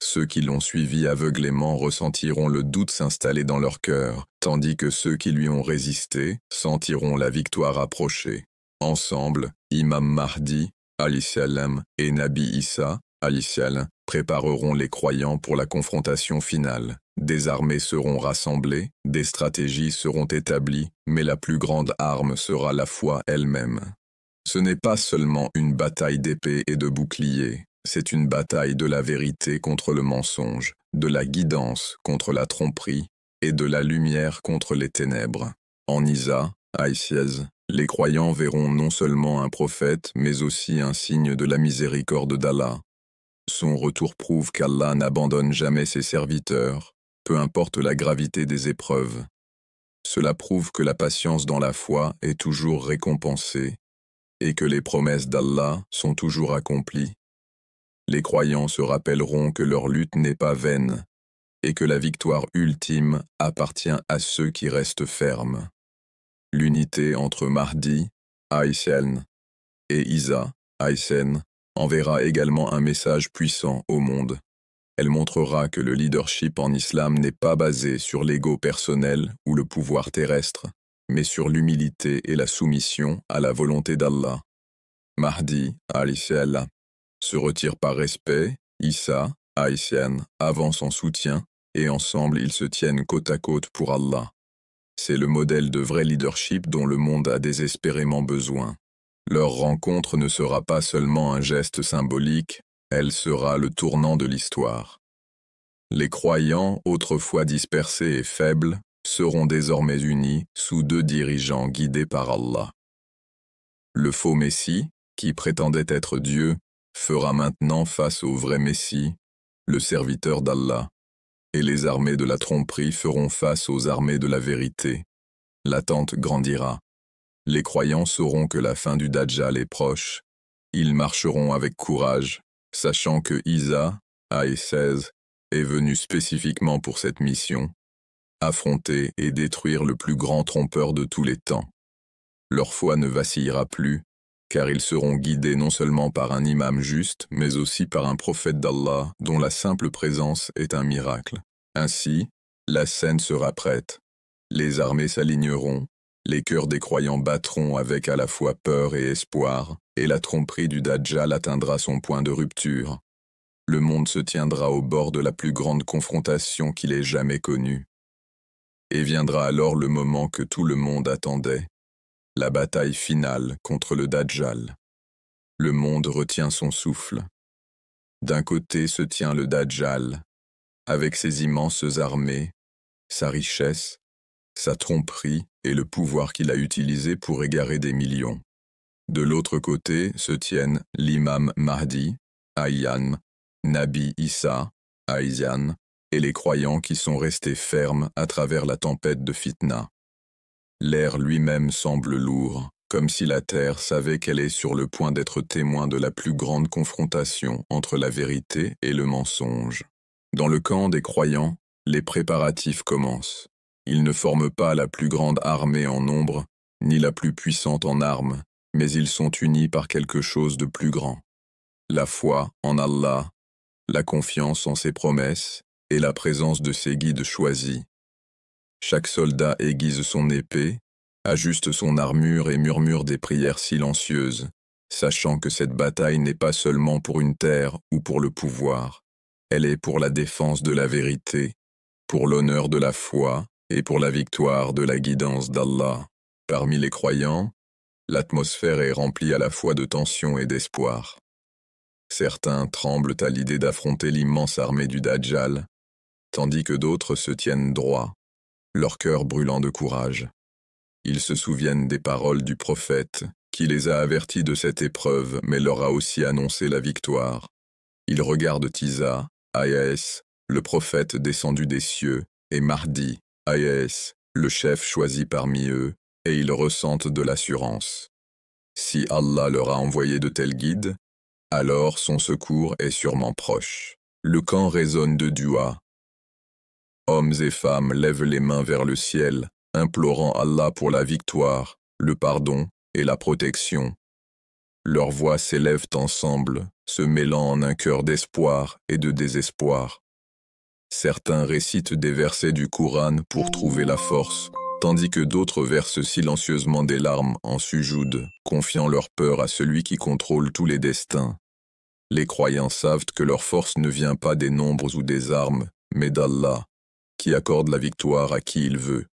Ceux qui l'ont suivi aveuglément ressentiront le doute s'installer dans leur cœur, tandis que ceux qui lui ont résisté sentiront la victoire approcher. Ensemble, Imam Mahdi, alayhi-salam, et Nabi Isa, alayhi-salam, prépareront les croyants pour la confrontation finale. Des armées seront rassemblées, des stratégies seront établies, mais la plus grande arme sera la foi elle-même. Ce n'est pas seulement une bataille d'épée et de bouclier, c'est une bataille de la vérité contre le mensonge, de la guidance contre la tromperie et de la lumière contre les ténèbres. En Isa, Aïssiaz, les croyants verront non seulement un prophète, mais aussi un signe de la miséricorde d'Allah. Son retour prouve qu'Allah n'abandonne jamais ses serviteurs, peu importe la gravité des épreuves. Cela prouve que la patience dans la foi est toujours récompensée et que les promesses d'Allah sont toujours accomplies. Les croyants se rappelleront que leur lutte n'est pas vaine et que la victoire ultime appartient à ceux qui restent fermes. L'unité entre Mahdi, Aïssen, et Isa, Aïssen, enverra également un message puissant au monde. Elle montrera que le leadership en islam n'est pas basé sur l'ego personnel ou le pouvoir terrestre, mais sur l'humilité et la soumission à la volonté d'Allah. Mahdi, alayhi-salam, se retire par respect, Isa, Aïssian, avance en soutien, et ensemble ils se tiennent côte à côte pour Allah. C'est le modèle de vrai leadership dont le monde a désespérément besoin. Leur rencontre ne sera pas seulement un geste symbolique, elle sera le tournant de l'histoire. Les croyants, autrefois dispersés et faibles, seront désormais unis sous deux dirigeants guidés par Allah. Le faux Messie, qui prétendait être Dieu, fera maintenant face au vrai Messie, le serviteur d'Allah, et les armées de la tromperie feront face aux armées de la vérité. L'attente grandira. Les croyants sauront que la fin du Dajjal est proche. Ils marcheront avec courage, sachant que Isa, Aïe 16, est venu spécifiquement pour cette mission, affronter et détruire le plus grand trompeur de tous les temps. Leur foi ne vacillera plus, car ils seront guidés non seulement par un imam juste, mais aussi par un prophète d'Allah dont la simple présence est un miracle. Ainsi, la scène sera prête. Les armées s'aligneront, les cœurs des croyants battront avec à la fois peur et espoir, et la tromperie du Dajjal atteindra son point de rupture. Le monde se tiendra au bord de la plus grande confrontation qu'il ait jamais connue. Et viendra alors le moment que tout le monde attendait, la bataille finale contre le Dajjal. Le monde retient son souffle. D'un côté se tient le Dajjal, avec ses immenses armées, sa richesse, sa tromperie et le pouvoir qu'il a utilisé pour égarer des millions. De l'autre côté se tiennent l'imam Mahdi, Ayyan, Nabi Issa, Aïzian, et les croyants qui sont restés fermes à travers la tempête de Fitna. L'air lui-même semble lourd, comme si la terre savait qu'elle est sur le point d'être témoin de la plus grande confrontation entre la vérité et le mensonge. Dans le camp des croyants, les préparatifs commencent. Ils ne forment pas la plus grande armée en nombre, ni la plus puissante en armes, mais ils sont unis par quelque chose de plus grand. La foi en Allah, la confiance en ses promesses et la présence de ses guides choisis. Chaque soldat aiguise son épée, ajuste son armure et murmure des prières silencieuses, sachant que cette bataille n'est pas seulement pour une terre ou pour le pouvoir, elle est pour la défense de la vérité, pour l'honneur de la foi et pour la victoire de la guidance d'Allah. Parmi les croyants, l'atmosphère est remplie à la fois de tension et d'espoir. Certains tremblent à l'idée d'affronter l'immense armée du Dajjal, tandis que d'autres se tiennent droits, leur cœur brûlant de courage. Ils se souviennent des paroles du prophète, qui les a avertis de cette épreuve, mais leur a aussi annoncé la victoire. Ils regardent Isa, Ayas, le prophète descendu des cieux, et Mahdi, Ayas, le chef choisi parmi eux, et ils ressentent de l'assurance. Si Allah leur a envoyé de tels guides, alors son secours est sûrement proche. Le camp résonne de dua. Hommes et femmes lèvent les mains vers le ciel, implorant Allah pour la victoire, le pardon et la protection. Leurs voix s'élèvent ensemble, se mêlant en un chœur d'espoir et de désespoir. Certains récitent des versets du Coran pour trouver la force, tandis que d'autres versent silencieusement des larmes en sujoud, confiant leur peur à celui qui contrôle tous les destins. Les croyants savent que leur force ne vient pas des nombres ou des armes, mais d'Allah, qui accorde la victoire à qui il veut.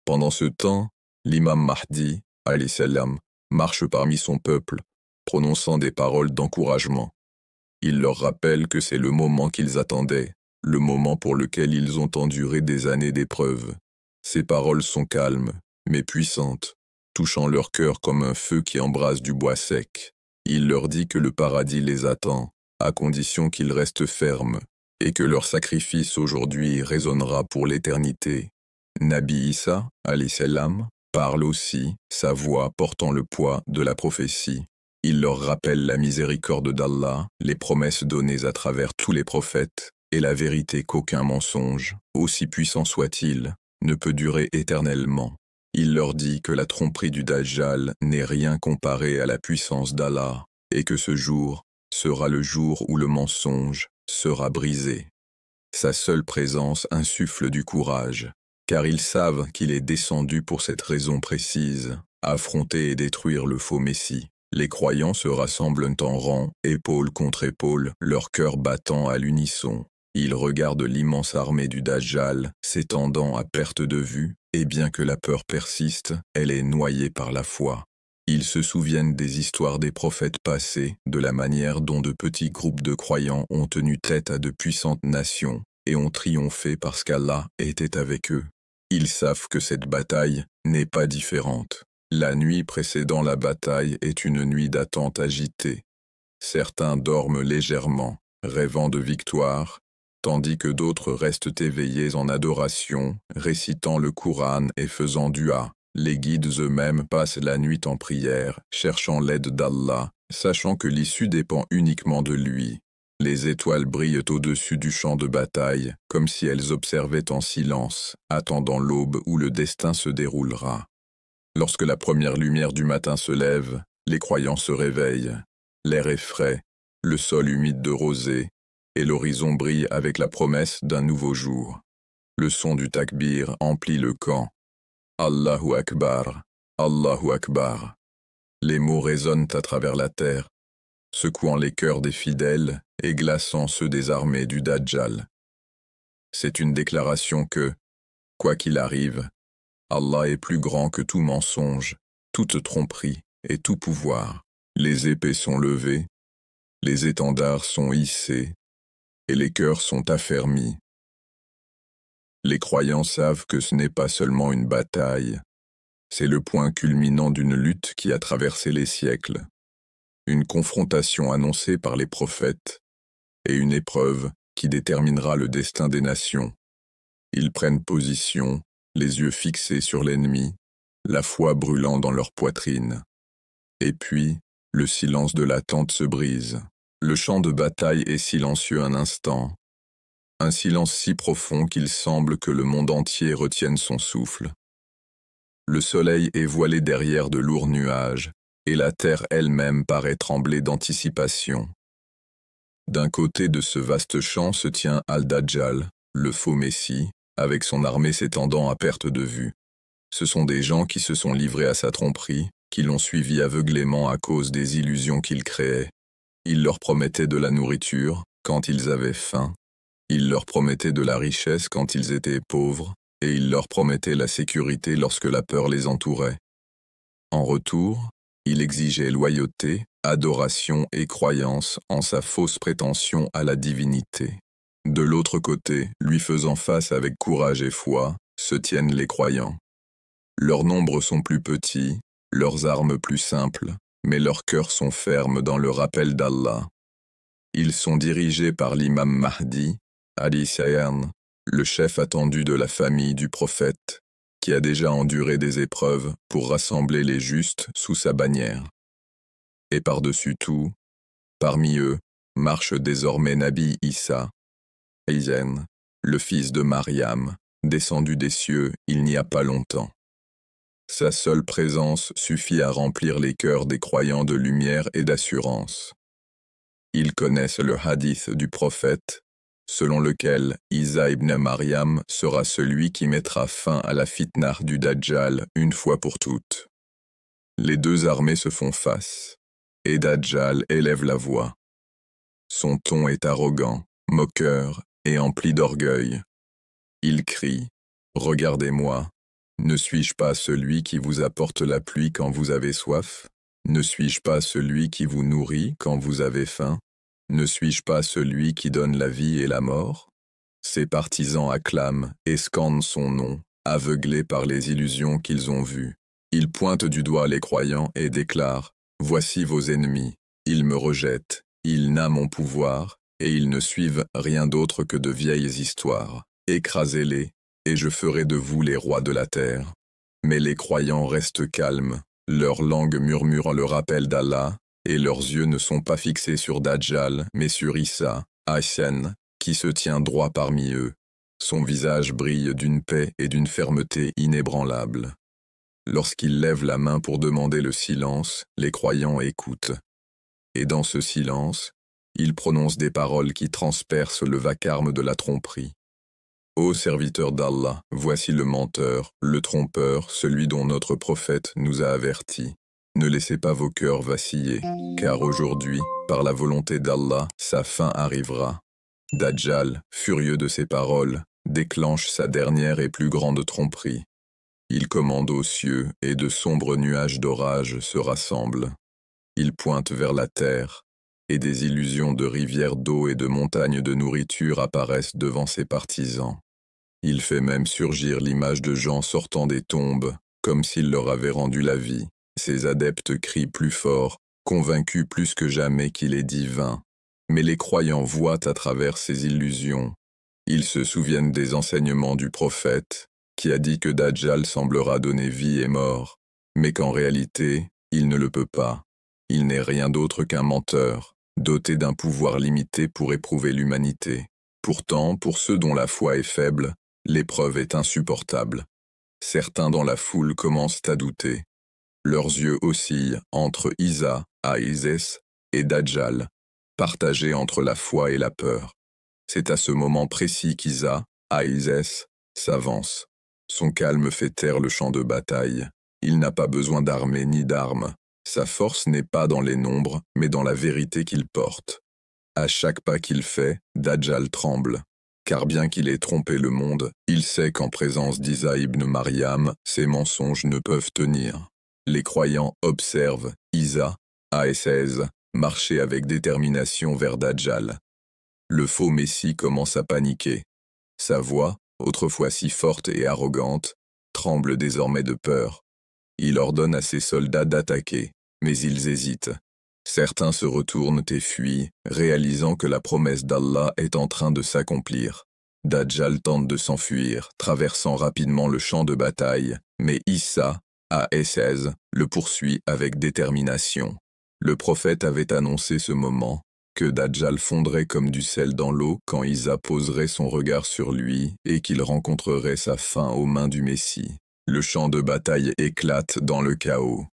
Pendant ce temps, l'imam Mahdi, alayhi salam, marche parmi son peuple, prononçant des paroles d'encouragement. Il leur rappelle que c'est le moment qu'ils attendaient, le moment pour lequel ils ont enduré des années d'épreuves. Ces paroles sont calmes, mais puissantes, touchant leur cœur comme un feu qui embrase du bois sec. Il leur dit que le paradis les attend, à condition qu'ils restent fermes, et que leur sacrifice aujourd'hui résonnera pour l'éternité. Nabi Issa, alayhi salam, parle aussi, sa voix portant le poids de la prophétie. Il leur rappelle la miséricorde d'Allah, les promesses données à travers tous les prophètes, et la vérité qu'aucun mensonge, aussi puissant soit-il, ne peut durer éternellement. Il leur dit que la tromperie du Dajjal n'est rien comparé à la puissance d'Allah, et que ce jour sera le jour où le mensonge sera brisé. Sa seule présence insuffle du courage, car ils savent qu'il est descendu pour cette raison précise, affronter et détruire le faux Messie. Les croyants se rassemblent en rang, épaule contre épaule, leur cœur battant à l'unisson. Ils regardent l'immense armée du Dajjal s'étendant à perte de vue, et bien que la peur persiste, elle est noyée par la foi. Ils se souviennent des histoires des prophètes passés, de la manière dont de petits groupes de croyants ont tenu tête à de puissantes nations, et ont triomphé parce qu'Allah était avec eux. Ils savent que cette bataille n'est pas différente. La nuit précédant la bataille est une nuit d'attente agitée. Certains dorment légèrement, rêvant de victoire, tandis que d'autres restent éveillés en adoration, récitant le Coran et faisant dua. Les guides eux-mêmes passent la nuit en prière, cherchant l'aide d'Allah, sachant que l'issue dépend uniquement de lui. Les étoiles brillent au-dessus du champ de bataille, comme si elles observaient en silence, attendant l'aube où le destin se déroulera. Lorsque la première lumière du matin se lève, les croyants se réveillent. L'air est frais, le sol humide de rosée, et l'horizon brille avec la promesse d'un nouveau jour. Le son du takbir emplit le camp. Allahu Akbar, Allahu Akbar. Les mots résonnent à travers la terre, secouant les cœurs des fidèles et glaçant ceux des armées du Dajjal. C'est une déclaration que, quoi qu'il arrive, Allah est plus grand que tout mensonge, toute tromperie et tout pouvoir. Les épées sont levées, les étendards sont hissés, et les cœurs sont affermis. Les croyants savent que ce n'est pas seulement une bataille, c'est le point culminant d'une lutte qui a traversé les siècles, une confrontation annoncée par les prophètes, et une épreuve qui déterminera le destin des nations. Ils prennent position, les yeux fixés sur l'ennemi, la foi brûlant dans leur poitrine. Et puis, le silence de l'attente se brise. Le champ de bataille est silencieux un instant. Un silence si profond qu'il semble que le monde entier retienne son souffle. Le soleil est voilé derrière de lourds nuages, et la terre elle-même paraît trembler d'anticipation. D'un côté de ce vaste champ se tient Al-Dajjal, le faux Messie, avec son armée s'étendant à perte de vue. Ce sont des gens qui se sont livrés à sa tromperie, qui l'ont suivi aveuglément à cause des illusions qu'il créait. Il leur promettait de la nourriture quand ils avaient faim, il leur promettait de la richesse quand ils étaient pauvres, et il leur promettait la sécurité lorsque la peur les entourait. En retour, il exigeait loyauté, adoration et croyance en sa fausse prétention à la divinité. De l'autre côté, lui faisant face avec courage et foi, se tiennent les croyants. Leurs nombres sont plus petits, leurs armes plus simples, mais leurs cœurs sont fermes dans le rappel d'Allah. Ils sont dirigés par l'imam Mahdi, Ali Sayan, le chef attendu de la famille du prophète, qui a déjà enduré des épreuves pour rassembler les justes sous sa bannière. Et par-dessus tout, parmi eux, marche désormais Nabi Issa, Izen, le fils de Mariam, descendu des cieux il n'y a pas longtemps. Sa seule présence suffit à remplir les cœurs des croyants de lumière et d'assurance. Ils connaissent le hadith du prophète, selon lequel Isa ibn Mariam sera celui qui mettra fin à la fitna du Dajjal une fois pour toutes. Les deux armées se font face, et Dajjal élève la voix. Son ton est arrogant, moqueur et empli d'orgueil. Il crie « Regardez-moi, ne suis-je pas celui qui vous apporte la pluie quand vous avez soif? Ne suis-je pas celui qui vous nourrit quand vous avez faim? Ne suis-je pas celui qui donne la vie et la mort ?» Ses partisans acclament et scandent son nom, aveuglés par les illusions qu'ils ont vues. Ils pointent du doigt les croyants et déclarent « Voici vos ennemis, ils me rejettent, ils n'ont mon pouvoir, et ils ne suivent rien d'autre que de vieilles histoires. Écrasez-les, et je ferai de vous les rois de la terre. » Mais les croyants restent calmes, leur langue murmure le rappel d'Allah, et leurs yeux ne sont pas fixés sur Dajjal, mais sur Issa, Hassan, qui se tient droit parmi eux. Son visage brille d'une paix et d'une fermeté inébranlables. Lorsqu'il lève la main pour demander le silence, les croyants écoutent. Et dans ce silence, il prononce des paroles qui transpercent le vacarme de la tromperie. Ô serviteur d'Allah, voici le menteur, le trompeur, celui dont notre prophète nous a avertis. Ne laissez pas vos cœurs vaciller, car aujourd'hui, par la volonté d'Allah, sa fin arrivera. Dajjal, furieux de ces paroles, déclenche sa dernière et plus grande tromperie. Il commande aux cieux et de sombres nuages d'orage se rassemblent. Il pointe vers la terre, et des illusions de rivières d'eau et de montagnes de nourriture apparaissent devant ses partisans. Il fait même surgir l'image de gens sortant des tombes, comme s'il leur avait rendu la vie. Ses adeptes crient plus fort, convaincus plus que jamais qu'il est divin. Mais les croyants voient à travers ces illusions. Ils se souviennent des enseignements du prophète, qui a dit que Dajjal semblera donner vie et mort, mais qu'en réalité, il ne le peut pas. Il n'est rien d'autre qu'un menteur, doté d'un pouvoir limité pour éprouver l'humanité. Pourtant, pour ceux dont la foi est faible, l'épreuve est insupportable. Certains dans la foule commencent à douter. Leurs yeux oscillent entre Isa, Aïsès et Dajjal, partagés entre la foi et la peur. C'est à ce moment précis qu'Isa, Aïsès, s'avance. Son calme fait taire le champ de bataille. Il n'a pas besoin d'armée ni d'armes. Sa force n'est pas dans les nombres, mais dans la vérité qu'il porte. À chaque pas qu'il fait, Dajjal tremble. Car bien qu'il ait trompé le monde, il sait qu'en présence d'Isa ibn Maryam, ses mensonges ne peuvent tenir. Les croyants observent Isa, Aïsès, marcher avec détermination vers Dajjal. Le faux messie commence à paniquer. Sa voix, autrefois si forte et arrogante, tremble désormais de peur. Il ordonne à ses soldats d'attaquer, mais ils hésitent. Certains se retournent et fuient, réalisant que la promesse d'Allah est en train de s'accomplir. Dajjal tente de s'enfuir, traversant rapidement le champ de bataille, mais Issa, Aïsès, le poursuit avec détermination. Le prophète avait annoncé ce moment, que Dajjal fondrait comme du sel dans l'eau quand Isa poserait son regard sur lui et qu'il rencontrerait sa fin aux mains du Messie. Le champ de bataille éclate dans le chaos.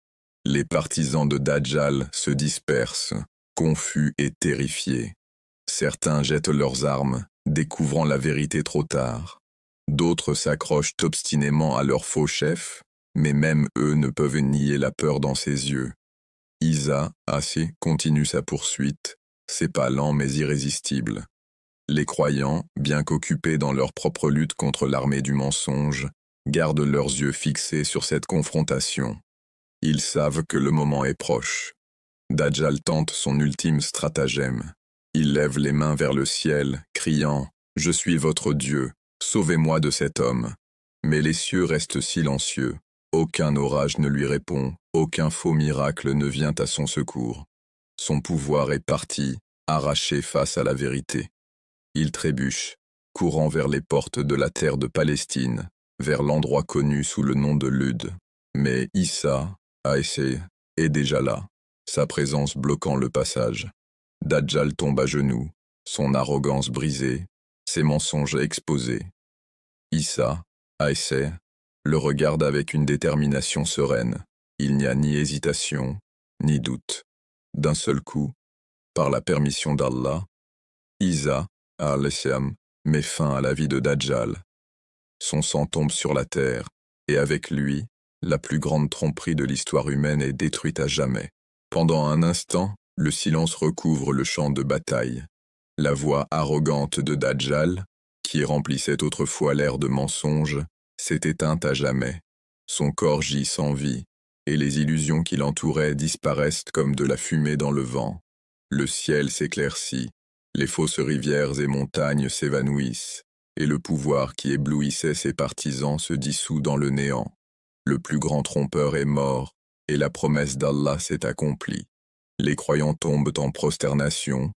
Les partisans de Dajjal se dispersent, confus et terrifiés. Certains jettent leurs armes, découvrant la vérité trop tard. D'autres s'accrochent obstinément à leur faux chef, mais même eux ne peuvent nier la peur dans ses yeux. Isa, assez, continue sa poursuite. C'est pas lent mais irrésistible. Les croyants, bien qu'occupés dans leur propre lutte contre l'armée du mensonge, gardent leurs yeux fixés sur cette confrontation. Ils savent que le moment est proche. Dajjal tente son ultime stratagème. Il lève les mains vers le ciel, criant « Je suis votre Dieu, sauvez-moi de cet homme ». Mais les cieux restent silencieux. Aucun orage ne lui répond, aucun faux miracle ne vient à son secours. Son pouvoir est parti, arraché face à la vérité. Il trébuche, courant vers les portes de la terre de Palestine, vers l'endroit connu sous le nom de Lud. Mais Issa, Aïsès, est déjà là, sa présence bloquant le passage. Dajjal tombe à genoux, son arrogance brisée, ses mensonges exposés. Issa, Aïsès, le regarde avec une détermination sereine. Il n'y a ni hésitation, ni doute. D'un seul coup, par la permission d'Allah, Isa, al-Islam, met fin à la vie de Dajjal. Son sang tombe sur la terre, et avec lui, la plus grande tromperie de l'histoire humaine est détruite à jamais. Pendant un instant, le silence recouvre le champ de bataille. La voix arrogante de Dajjal, qui remplissait autrefois l'air de mensonge, s'est éteinte à jamais. Son corps gît sans vie, et les illusions qui l'entouraient disparaissent comme de la fumée dans le vent. Le ciel s'éclaircit, les fausses rivières et montagnes s'évanouissent, et le pouvoir qui éblouissait ses partisans se dissout dans le néant. Le plus grand trompeur est mort, et la promesse d'Allah s'est accomplie. Les croyants tombent en prosternation,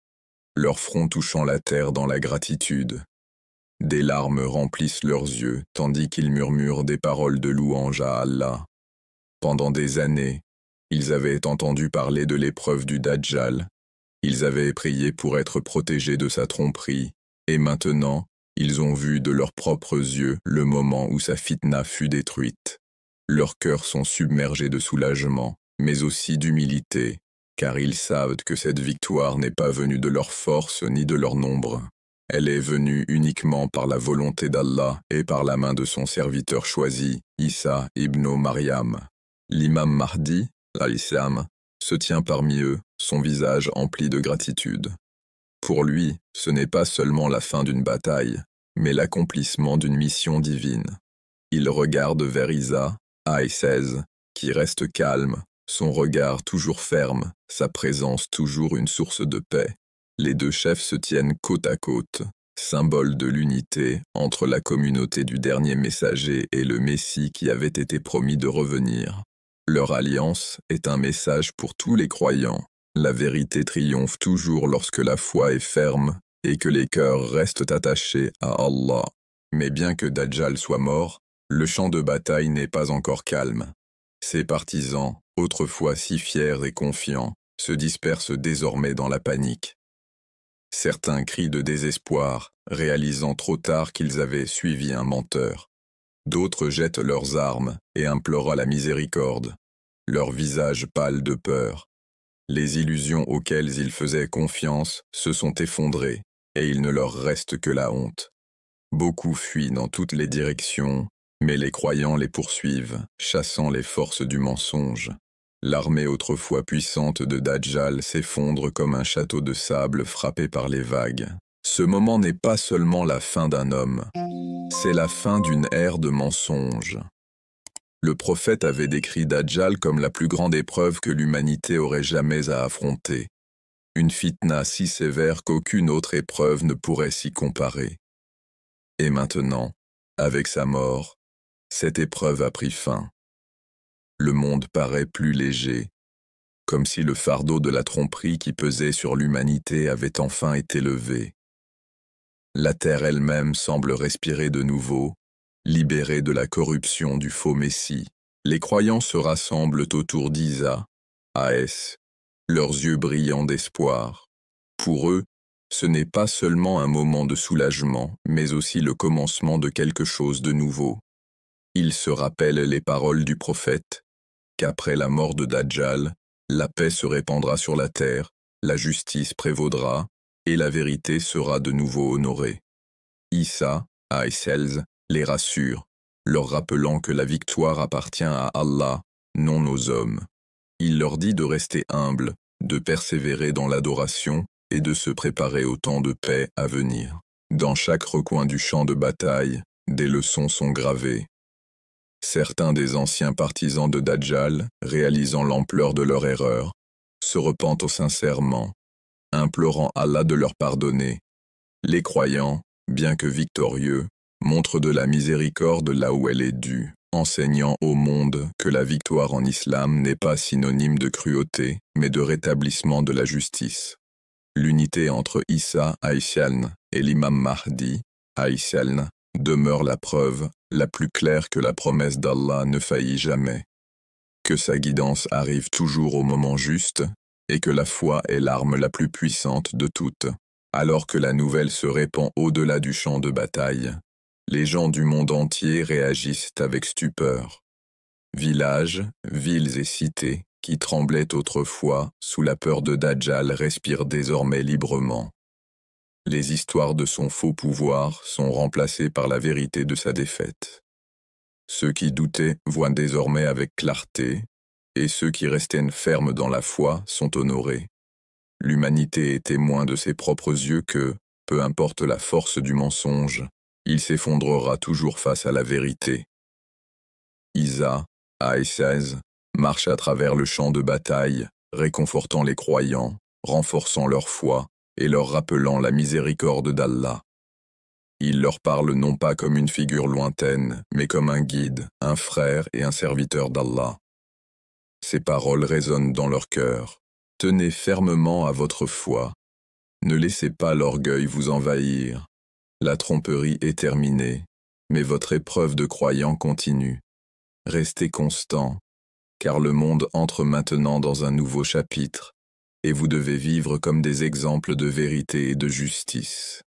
leur front touchant la terre dans la gratitude. Des larmes remplissent leurs yeux, tandis qu'ils murmurent des paroles de louange à Allah. Pendant des années, ils avaient entendu parler de l'épreuve du Dajjal. Ils avaient prié pour être protégés de sa tromperie, et maintenant, ils ont vu de leurs propres yeux le moment où sa fitna fut détruite. Leurs cœurs sont submergés de soulagement, mais aussi d'humilité, car ils savent que cette victoire n'est pas venue de leur force ni de leur nombre. Elle est venue uniquement par la volonté d'Allah et par la main de son serviteur choisi, Isa ibn Maryam. L'imam Mahdi, al-Islam, se tient parmi eux, son visage empli de gratitude. Pour lui, ce n'est pas seulement la fin d'une bataille, mais l'accomplissement d'une mission divine. Il regarde vers Isa, A16, qui reste calme, son regard toujours ferme, sa présence toujours une source de paix. Les deux chefs se tiennent côte à côte, symbole de l'unité entre la communauté du dernier messager et le Messie qui avait été promis de revenir. Leur alliance est un message pour tous les croyants. La vérité triomphe toujours lorsque la foi est ferme et que les cœurs restent attachés à Allah. Mais bien que Dajjal soit mort, le champ de bataille n'est pas encore calme. Ses partisans, autrefois si fiers et confiants, se dispersent désormais dans la panique. Certains crient de désespoir, réalisant trop tard qu'ils avaient suivi un menteur. D'autres jettent leurs armes et implorent la miséricorde, leurs visages pâles de peur. Les illusions auxquelles ils faisaient confiance se sont effondrées, et il ne leur reste que la honte. Beaucoup fuient dans toutes les directions, mais les croyants les poursuivent, chassant les forces du mensonge. L'armée autrefois puissante de Dajjal s'effondre comme un château de sable frappé par les vagues. Ce moment n'est pas seulement la fin d'un homme, c'est la fin d'une ère de mensonges. Le prophète avait décrit Dajjal comme la plus grande épreuve que l'humanité aurait jamais à affronter. Une fitna si sévère qu'aucune autre épreuve ne pourrait s'y comparer. Et maintenant, avec sa mort, cette épreuve a pris fin. Le monde paraît plus léger, comme si le fardeau de la tromperie qui pesait sur l'humanité avait enfin été levé. La terre elle-même semble respirer de nouveau, libérée de la corruption du faux Messie. Les croyants se rassemblent autour d'Isa, A.S., leurs yeux brillants d'espoir. Pour eux, ce n'est pas seulement un moment de soulagement, mais aussi le commencement de quelque chose de nouveau. Ils se rappellent les paroles du prophète, qu'après la mort de Dajjal, la paix se répandra sur la terre, la justice prévaudra, et la vérité sera de nouveau honorée. Isa, A.S., les rassure, leur rappelant que la victoire appartient à Allah, non aux hommes. Il leur dit de rester humbles, de persévérer dans l'adoration et de se préparer au temps de paix à venir. Dans chaque recoin du champ de bataille, des leçons sont gravées. Certains des anciens partisans de Dajjal, réalisant l'ampleur de leur erreur, se repentent sincèrement, implorant Allah de leur pardonner. Les croyants, bien que victorieux, montrent de la miséricorde là où elle est due, enseignant au monde que la victoire en islam n'est pas synonyme de cruauté, mais de rétablissement de la justice. L'unité entre Isa Aïshaln et l'imam Mahdi Aïshaln demeure la preuve la plus claire que la promesse d'Allah ne faillit jamais, que sa guidance arrive toujours au moment juste et que la foi est l'arme la plus puissante de toutes. Alors que la nouvelle se répand au-delà du champ de bataille, les gens du monde entier réagissent avec stupeur. Villages, villes et cités, qui tremblaient autrefois sous la peur de Dajjal, respirent désormais librement. Les histoires de son faux pouvoir sont remplacées par la vérité de sa défaite. Ceux qui doutaient voient désormais avec clarté, et ceux qui restaient fermes dans la foi sont honorés. L'humanité est témoin de ses propres yeux que, peu importe la force du mensonge, il s'effondrera toujours face à la vérité. Isa, A.S., marche à travers le champ de bataille, réconfortant les croyants, renforçant leur foi et leur rappelant la miséricorde d'Allah. Il leur parle non pas comme une figure lointaine, mais comme un guide, un frère et un serviteur d'Allah. Ces paroles résonnent dans leur cœur. Tenez fermement à votre foi. Ne laissez pas l'orgueil vous envahir. La tromperie est terminée, mais votre épreuve de croyant continue. Restez constant, car le monde entre maintenant dans un nouveau chapitre, et vous devez vivre comme des exemples de vérité et de justice.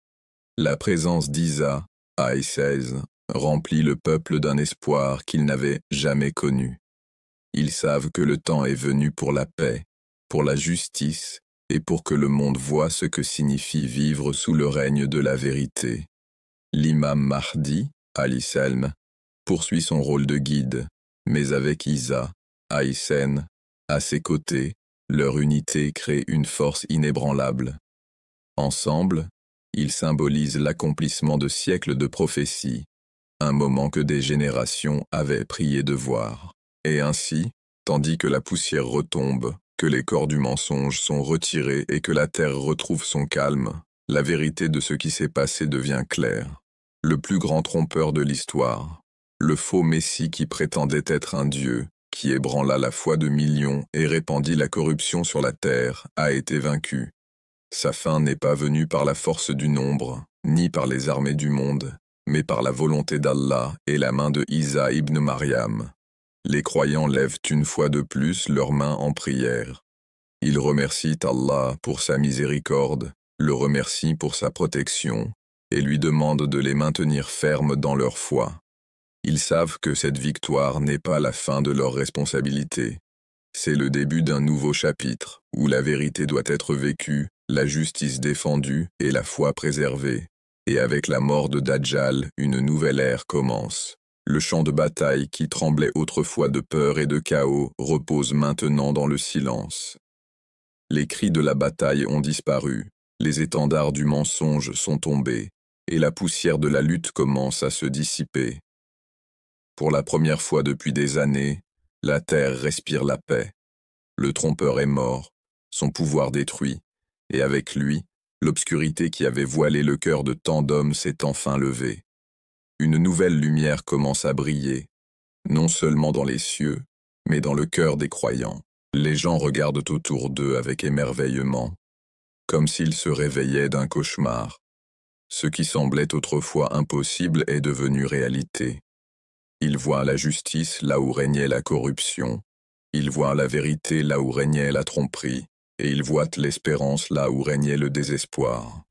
La présence d'Isa, A.S., remplit le peuple d'un espoir qu'ils n'avaient jamais connu. Ils savent que le temps est venu pour la paix, pour la justice et pour que le monde voie ce que signifie vivre sous le règne de la vérité. L'imam Mahdi, Ali-Salm, poursuit son rôle de guide, mais avec Isa, Aïssen, à ses côtés, leur unité crée une force inébranlable. Ensemble, ils symbolisent l'accomplissement de siècles de prophéties, un moment que des générations avaient prié de voir. Et ainsi, tandis que la poussière retombe, que les corps du mensonge sont retirés et que la terre retrouve son calme, la vérité de ce qui s'est passé devient claire. Le plus grand trompeur de l'histoire, le faux Messie qui prétendait être un dieu, qui ébranla la foi de millions et répandit la corruption sur la terre, a été vaincu. Sa fin n'est pas venue par la force du nombre, ni par les armées du monde, mais par la volonté d'Allah et la main de Isa ibn Maryam. Les croyants lèvent une fois de plus leurs mains en prière. Ils remercient Allah pour sa miséricorde, le remercient pour sa protection, et lui demandent de les maintenir fermes dans leur foi. Ils savent que cette victoire n'est pas la fin de leur responsabilité. C'est le début d'un nouveau chapitre, où la vérité doit être vécue, la justice défendue et la foi préservée. Et avec la mort de Dajjal, une nouvelle ère commence. Le champ de bataille qui tremblait autrefois de peur et de chaos repose maintenant dans le silence. Les cris de la bataille ont disparu, les étendards du mensonge sont tombés, et la poussière de la lutte commence à se dissiper. Pour la première fois depuis des années, la terre respire la paix. Le trompeur est mort, son pouvoir détruit, et avec lui, l'obscurité qui avait voilé le cœur de tant d'hommes s'est enfin levée. Une nouvelle lumière commence à briller, non seulement dans les cieux, mais dans le cœur des croyants. Les gens regardent autour d'eux avec émerveillement, comme s'ils se réveillaient d'un cauchemar. Ce qui semblait autrefois impossible est devenu réalité. Ils voient la justice là où régnait la corruption, ils voient la vérité là où régnait la tromperie, et ils voient l'espérance là où régnait le désespoir.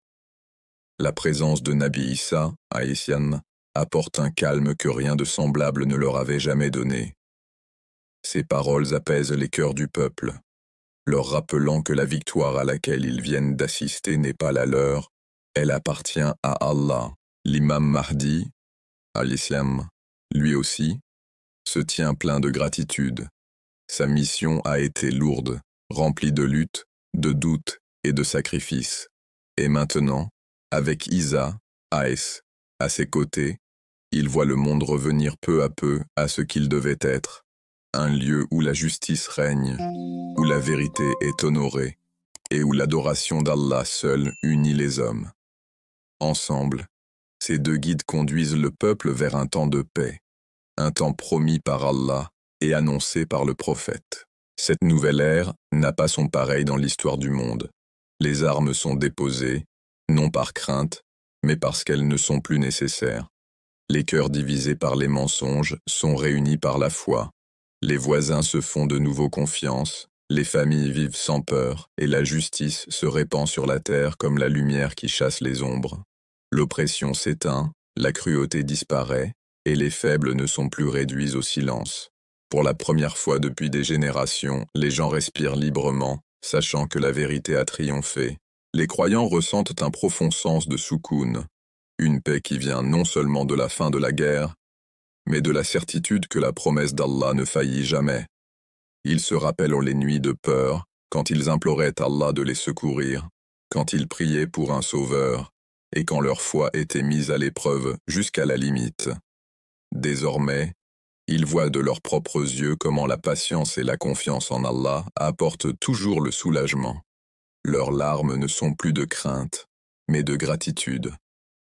La présence de Nabi Issa, Haïtian, apporte un calme que rien de semblable ne leur avait jamais donné. Ces paroles apaisent les cœurs du peuple, leur rappelant que la victoire à laquelle ils viennent d'assister n'est pas la leur, elle appartient à Allah. L'imam Mahdi, al-Islam, lui aussi, se tient plein de gratitude. Sa mission a été lourde, remplie de luttes, de doutes et de sacrifices. Et maintenant, avec Isa, Aès, à ses côtés, il voit le monde revenir peu à peu à ce qu'il devait être, un lieu où la justice règne, où la vérité est honorée, et où l'adoration d'Allah seul unit les hommes. Ensemble, ces deux guides conduisent le peuple vers un temps de paix, un temps promis par Allah et annoncé par le prophète. Cette nouvelle ère n'a pas son pareil dans l'histoire du monde. Les armes sont déposées, non par crainte, mais parce qu'elles ne sont plus nécessaires. Les cœurs divisés par les mensonges sont réunis par la foi. Les voisins se font de nouveau confiance, les familles vivent sans peur, et la justice se répand sur la terre comme la lumière qui chasse les ombres. L'oppression s'éteint, la cruauté disparaît, et les faibles ne sont plus réduits au silence. Pour la première fois depuis des générations, les gens respirent librement, sachant que la vérité a triomphé. Les croyants ressentent un profond sens de soukoun, une paix qui vient non seulement de la fin de la guerre, mais de la certitude que la promesse d'Allah ne faillit jamais. Ils se rappellent les nuits de peur, quand ils imploraient Allah de les secourir, quand ils priaient pour un sauveur, et quand leur foi était mise à l'épreuve jusqu'à la limite. Désormais, ils voient de leurs propres yeux comment la patience et la confiance en Allah apportent toujours le soulagement. Leurs larmes ne sont plus de crainte, mais de gratitude.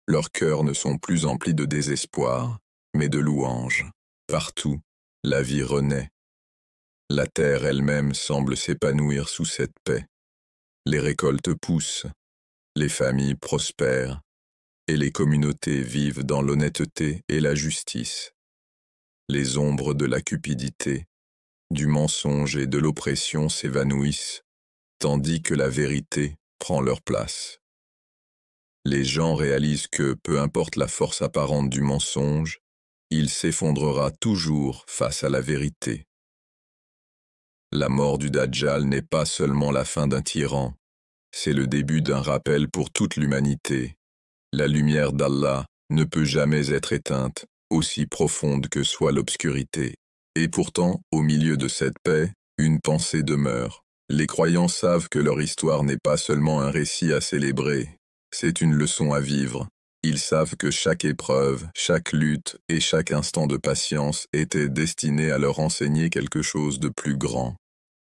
Leurs cœurs ne sont plus emplis de désespoir, mais de louanges. Partout, la vie renaît. La terre elle-même semble s'épanouir sous cette paix. Les récoltes poussent, les familles prospèrent, et les communautés vivent dans l'honnêteté et la justice. Les ombres de la cupidité, du mensonge et de l'oppression s'évanouissent, tandis que la vérité prend leur place. Les gens réalisent que, peu importe la force apparente du mensonge, il s'effondrera toujours face à la vérité. La mort du Dajjal n'est pas seulement la fin d'un tyran, c'est le début d'un rappel pour toute l'humanité. La lumière d'Allah ne peut jamais être éteinte, aussi profonde que soit l'obscurité. Et pourtant, au milieu de cette paix, une pensée demeure. Les croyants savent que leur histoire n'est pas seulement un récit à célébrer, c'est une leçon à vivre. Ils savent que chaque épreuve, chaque lutte et chaque instant de patience était destiné à leur enseigner quelque chose de plus grand.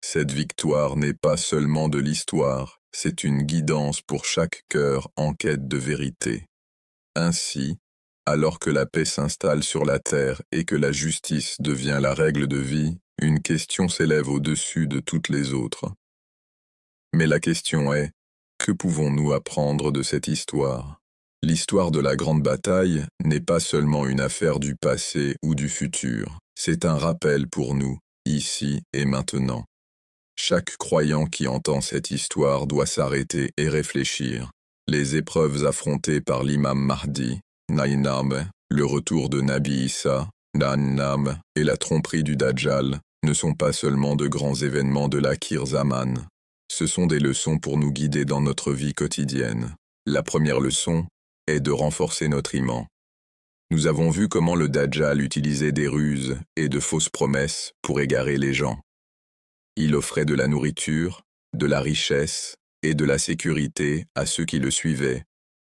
Cette victoire n'est pas seulement de l'histoire, c'est une guidance pour chaque cœur en quête de vérité. Ainsi, alors que la paix s'installe sur la terre et que la justice devient la règle de vie, une question s'élève au-dessus de toutes les autres. Mais la question est, que pouvons-nous apprendre de cette histoire ? L'histoire de la grande bataille n'est pas seulement une affaire du passé ou du futur, c'est un rappel pour nous, ici et maintenant. Chaque croyant qui entend cette histoire doit s'arrêter et réfléchir. Les épreuves affrontées par l'imam Mahdi, Nainam, le retour de Nabi Issa, Nannam et la tromperie du Dajjal ne sont pas seulement de grands événements de l'Akhir Zaman. Ce sont des leçons pour nous guider dans notre vie quotidienne. La première leçon est de renforcer notre iman. Nous avons vu comment le Dajjal utilisait des ruses et de fausses promesses pour égarer les gens. Il offrait de la nourriture, de la richesse et de la sécurité à ceux qui le suivaient,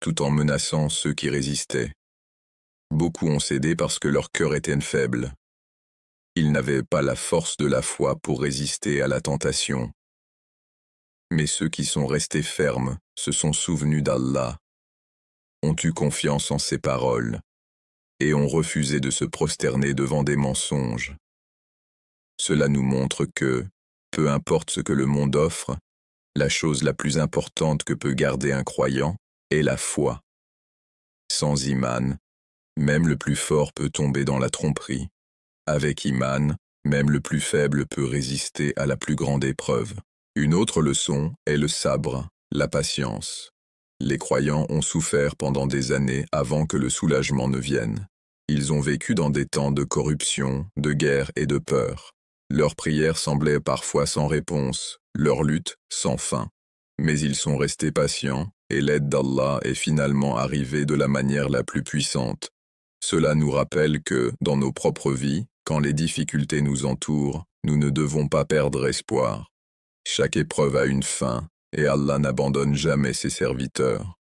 tout en menaçant ceux qui résistaient. Beaucoup ont cédé parce que leur cœur était faible. Ils n'avaient pas la force de la foi pour résister à la tentation. Mais ceux qui sont restés fermes se sont souvenus d'Allah, ont eu confiance en ses paroles, et ont refusé de se prosterner devant des mensonges. Cela nous montre que, peu importe ce que le monde offre, la chose la plus importante que peut garder un croyant est la foi. Sans iman, même le plus fort peut tomber dans la tromperie. Avec iman, même le plus faible peut résister à la plus grande épreuve. Une autre leçon est le sabre, la patience. Les croyants ont souffert pendant des années avant que le soulagement ne vienne. Ils ont vécu dans des temps de corruption, de guerre et de peur. Leurs prières semblaient parfois sans réponse, leur lutte sans fin. Mais ils sont restés patients, et l'aide d'Allah est finalement arrivée de la manière la plus puissante. Cela nous rappelle que, dans nos propres vies, quand les difficultés nous entourent, nous ne devons pas perdre espoir. Chaque épreuve a une fin, et Allah n'abandonne jamais ses serviteurs.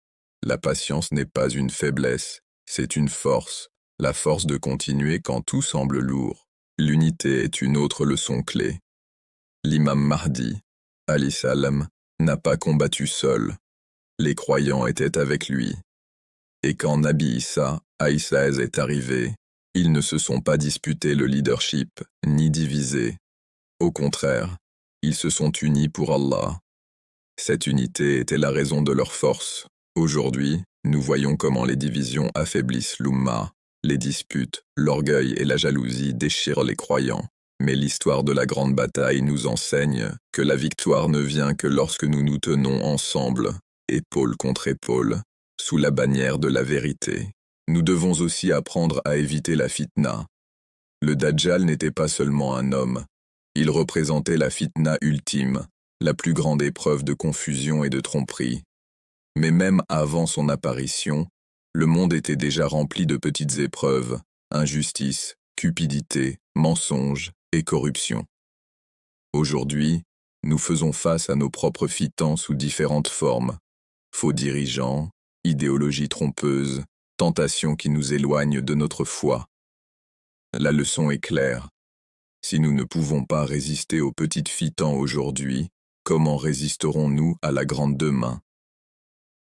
La patience n'est pas une faiblesse, c'est une force, la force de continuer quand tout semble lourd. L'unité est une autre leçon clé. L'imam Mahdi, alayhi salam, n'a pas combattu seul. Les croyants étaient avec lui. Et quand Nabi Issa, Aïssaez est arrivé, ils ne se sont pas disputés le leadership, ni divisés. Au contraire, ils se sont unis pour Allah. Cette unité était la raison de leur force. Aujourd'hui, nous voyons comment les divisions affaiblissent l'Ummah. Les disputes, l'orgueil et la jalousie déchirent les croyants. Mais l'histoire de la grande bataille nous enseigne que la victoire ne vient que lorsque nous nous tenons ensemble, épaule contre épaule, sous la bannière de la vérité. Nous devons aussi apprendre à éviter la fitna. Le Dajjal n'était pas seulement un homme. Il représentait la fitna ultime, la plus grande épreuve de confusion et de tromperie. Mais même avant son apparition, le monde était déjà rempli de petites épreuves, injustice, cupidité, mensonges et corruption. Aujourd'hui, nous faisons face à nos propres fitans sous différentes formes. Faux dirigeants, idéologies trompeuses, tentations qui nous éloignent de notre foi. La leçon est claire. Si nous ne pouvons pas résister aux petites fitans aujourd'hui, comment résisterons-nous à la grande demain ?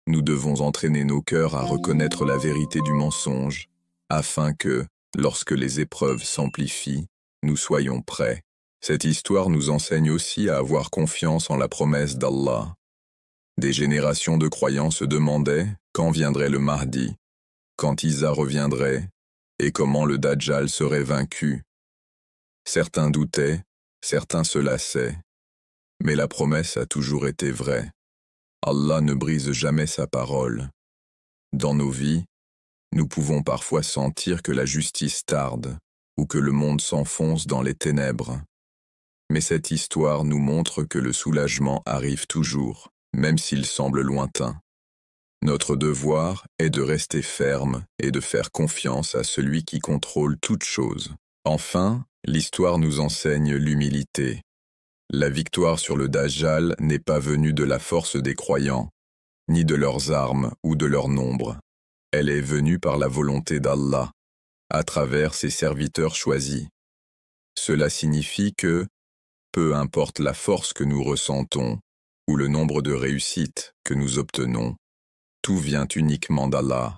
Nous devons entraîner nos cœurs à reconnaître la vérité du mensonge, afin que, lorsque les épreuves s'amplifient, nous soyons prêts. Cette histoire nous enseigne aussi à avoir confiance en la promesse d'Allah. Des générations de croyants se demandaient quand viendrait le Mahdi, quand Isa reviendrait, et comment le Dajjal serait vaincu. Certains doutaient, certains se lassaient, mais la promesse a toujours été vraie. Allah ne brise jamais sa parole. Dans nos vies, nous pouvons parfois sentir que la justice tarde, ou que le monde s'enfonce dans les ténèbres. Mais cette histoire nous montre que le soulagement arrive toujours, même s'il semble lointain. Notre devoir est de rester ferme et de faire confiance à celui qui contrôle toutes choses. Enfin, l'histoire nous enseigne l'humilité. La victoire sur le Dajjal n'est pas venue de la force des croyants, ni de leurs armes ou de leur nombre. Elle est venue par la volonté d'Allah, à travers ses serviteurs choisis. Cela signifie que, peu importe la force que nous ressentons, ou le nombre de réussites que nous obtenons, tout vient uniquement d'Allah.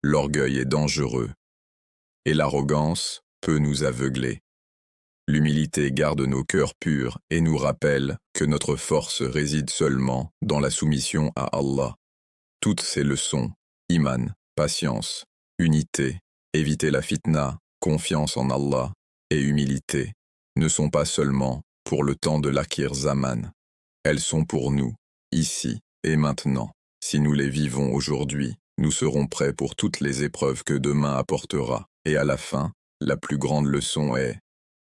L'orgueil est dangereux, et l'arrogance peut nous aveugler. L'humilité garde nos cœurs purs et nous rappelle que notre force réside seulement dans la soumission à Allah. Toutes ces leçons, iman, patience, unité, éviter la fitna, confiance en Allah et humilité, ne sont pas seulement pour le temps de l'Akhir Zaman. Elles sont pour nous, ici et maintenant. Si nous les vivons aujourd'hui, nous serons prêts pour toutes les épreuves que demain apportera. Et à la fin, la plus grande leçon est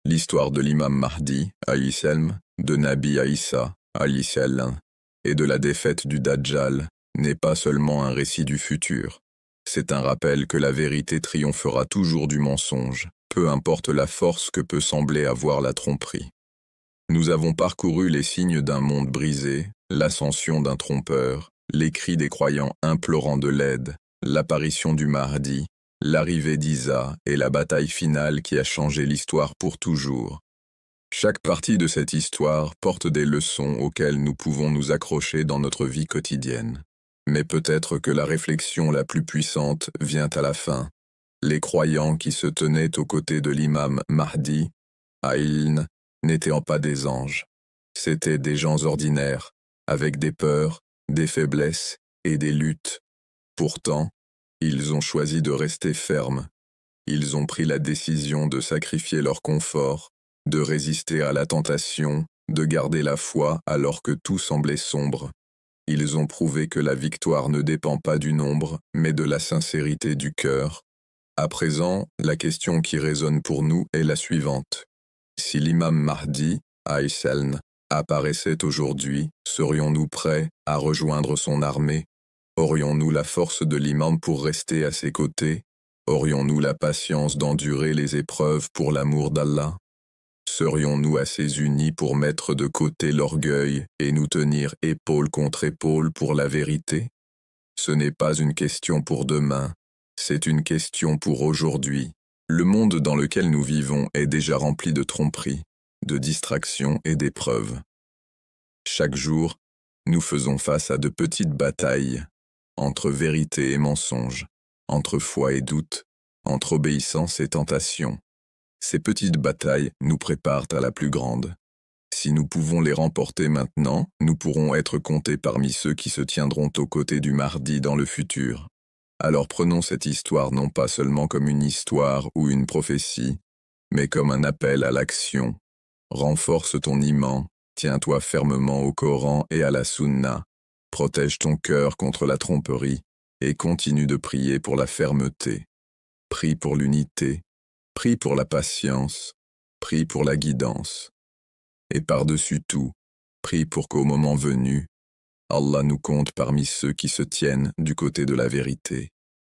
l'histoire de l'imam Mahdi, alayhi salam, de Nabi Isa, alayhi salam, et de la défaite du Dajjal, n'est pas seulement un récit du futur. C'est un rappel que la vérité triomphera toujours du mensonge, peu importe la force que peut sembler avoir la tromperie. Nous avons parcouru les signes d'un monde brisé, l'ascension d'un trompeur, les cris des croyants implorant de l'aide, l'apparition du Mahdi, l'arrivée d'Isa et la bataille finale qui a changé l'histoire pour toujours. Chaque partie de cette histoire porte des leçons auxquelles nous pouvons nous accrocher dans notre vie quotidienne. Mais peut-être que la réflexion la plus puissante vient à la fin. Les croyants qui se tenaient aux côtés de l'imam Mahdi, Aïln, n'étaient pas des anges. C'étaient des gens ordinaires, avec des peurs, des faiblesses et des luttes. Pourtant, ils ont choisi de rester fermes. Ils ont pris la décision de sacrifier leur confort, de résister à la tentation, de garder la foi alors que tout semblait sombre. Ils ont prouvé que la victoire ne dépend pas du nombre, mais de la sincérité du cœur. À présent, la question qui résonne pour nous est la suivante. Si l'imam Mahdi, alayhi salam, apparaissait aujourd'hui, serions-nous prêts à rejoindre son armée? Aurions-nous la force de l'imam pour rester à ses côtés? Aurions-nous la patience d'endurer les épreuves pour l'amour d'Allah? Serions-nous assez unis pour mettre de côté l'orgueil et nous tenir épaule contre épaule pour la vérité? Ce n'est pas une question pour demain, c'est une question pour aujourd'hui. Le monde dans lequel nous vivons est déjà rempli de tromperies, de distractions et d'épreuves. Chaque jour, nous faisons face à de petites batailles, entre vérité et mensonge, entre foi et doute, entre obéissance et tentation. Ces petites batailles nous préparent à la plus grande. Si nous pouvons les remporter maintenant, nous pourrons être comptés parmi ceux qui se tiendront aux côtés du Mahdi dans le futur. Alors prenons cette histoire non pas seulement comme une histoire ou une prophétie, mais comme un appel à l'action. Renforce ton iman, tiens-toi fermement au Coran et à la Sunna, protège ton cœur contre la tromperie et continue de prier pour la fermeté. Prie pour l'unité, prie pour la patience, prie pour la guidance. Et par-dessus tout, prie pour qu'au moment venu, Allah nous compte parmi ceux qui se tiennent du côté de la vérité.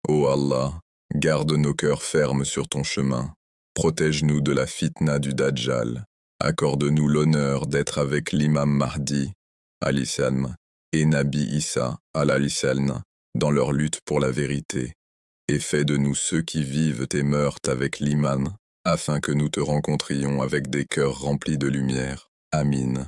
Ô Allah, garde nos cœurs fermes sur ton chemin. Protège-nous de la fitna du Dajjal. Accorde-nous l'honneur d'être avec l'imam Mahdi, alayhi salam, et Nabi Isa, alayhi salam, dans leur lutte pour la vérité. Et fais de nous ceux qui vivent et meurent avec l'imam, afin que nous te rencontrions avec des cœurs remplis de lumière. Amin.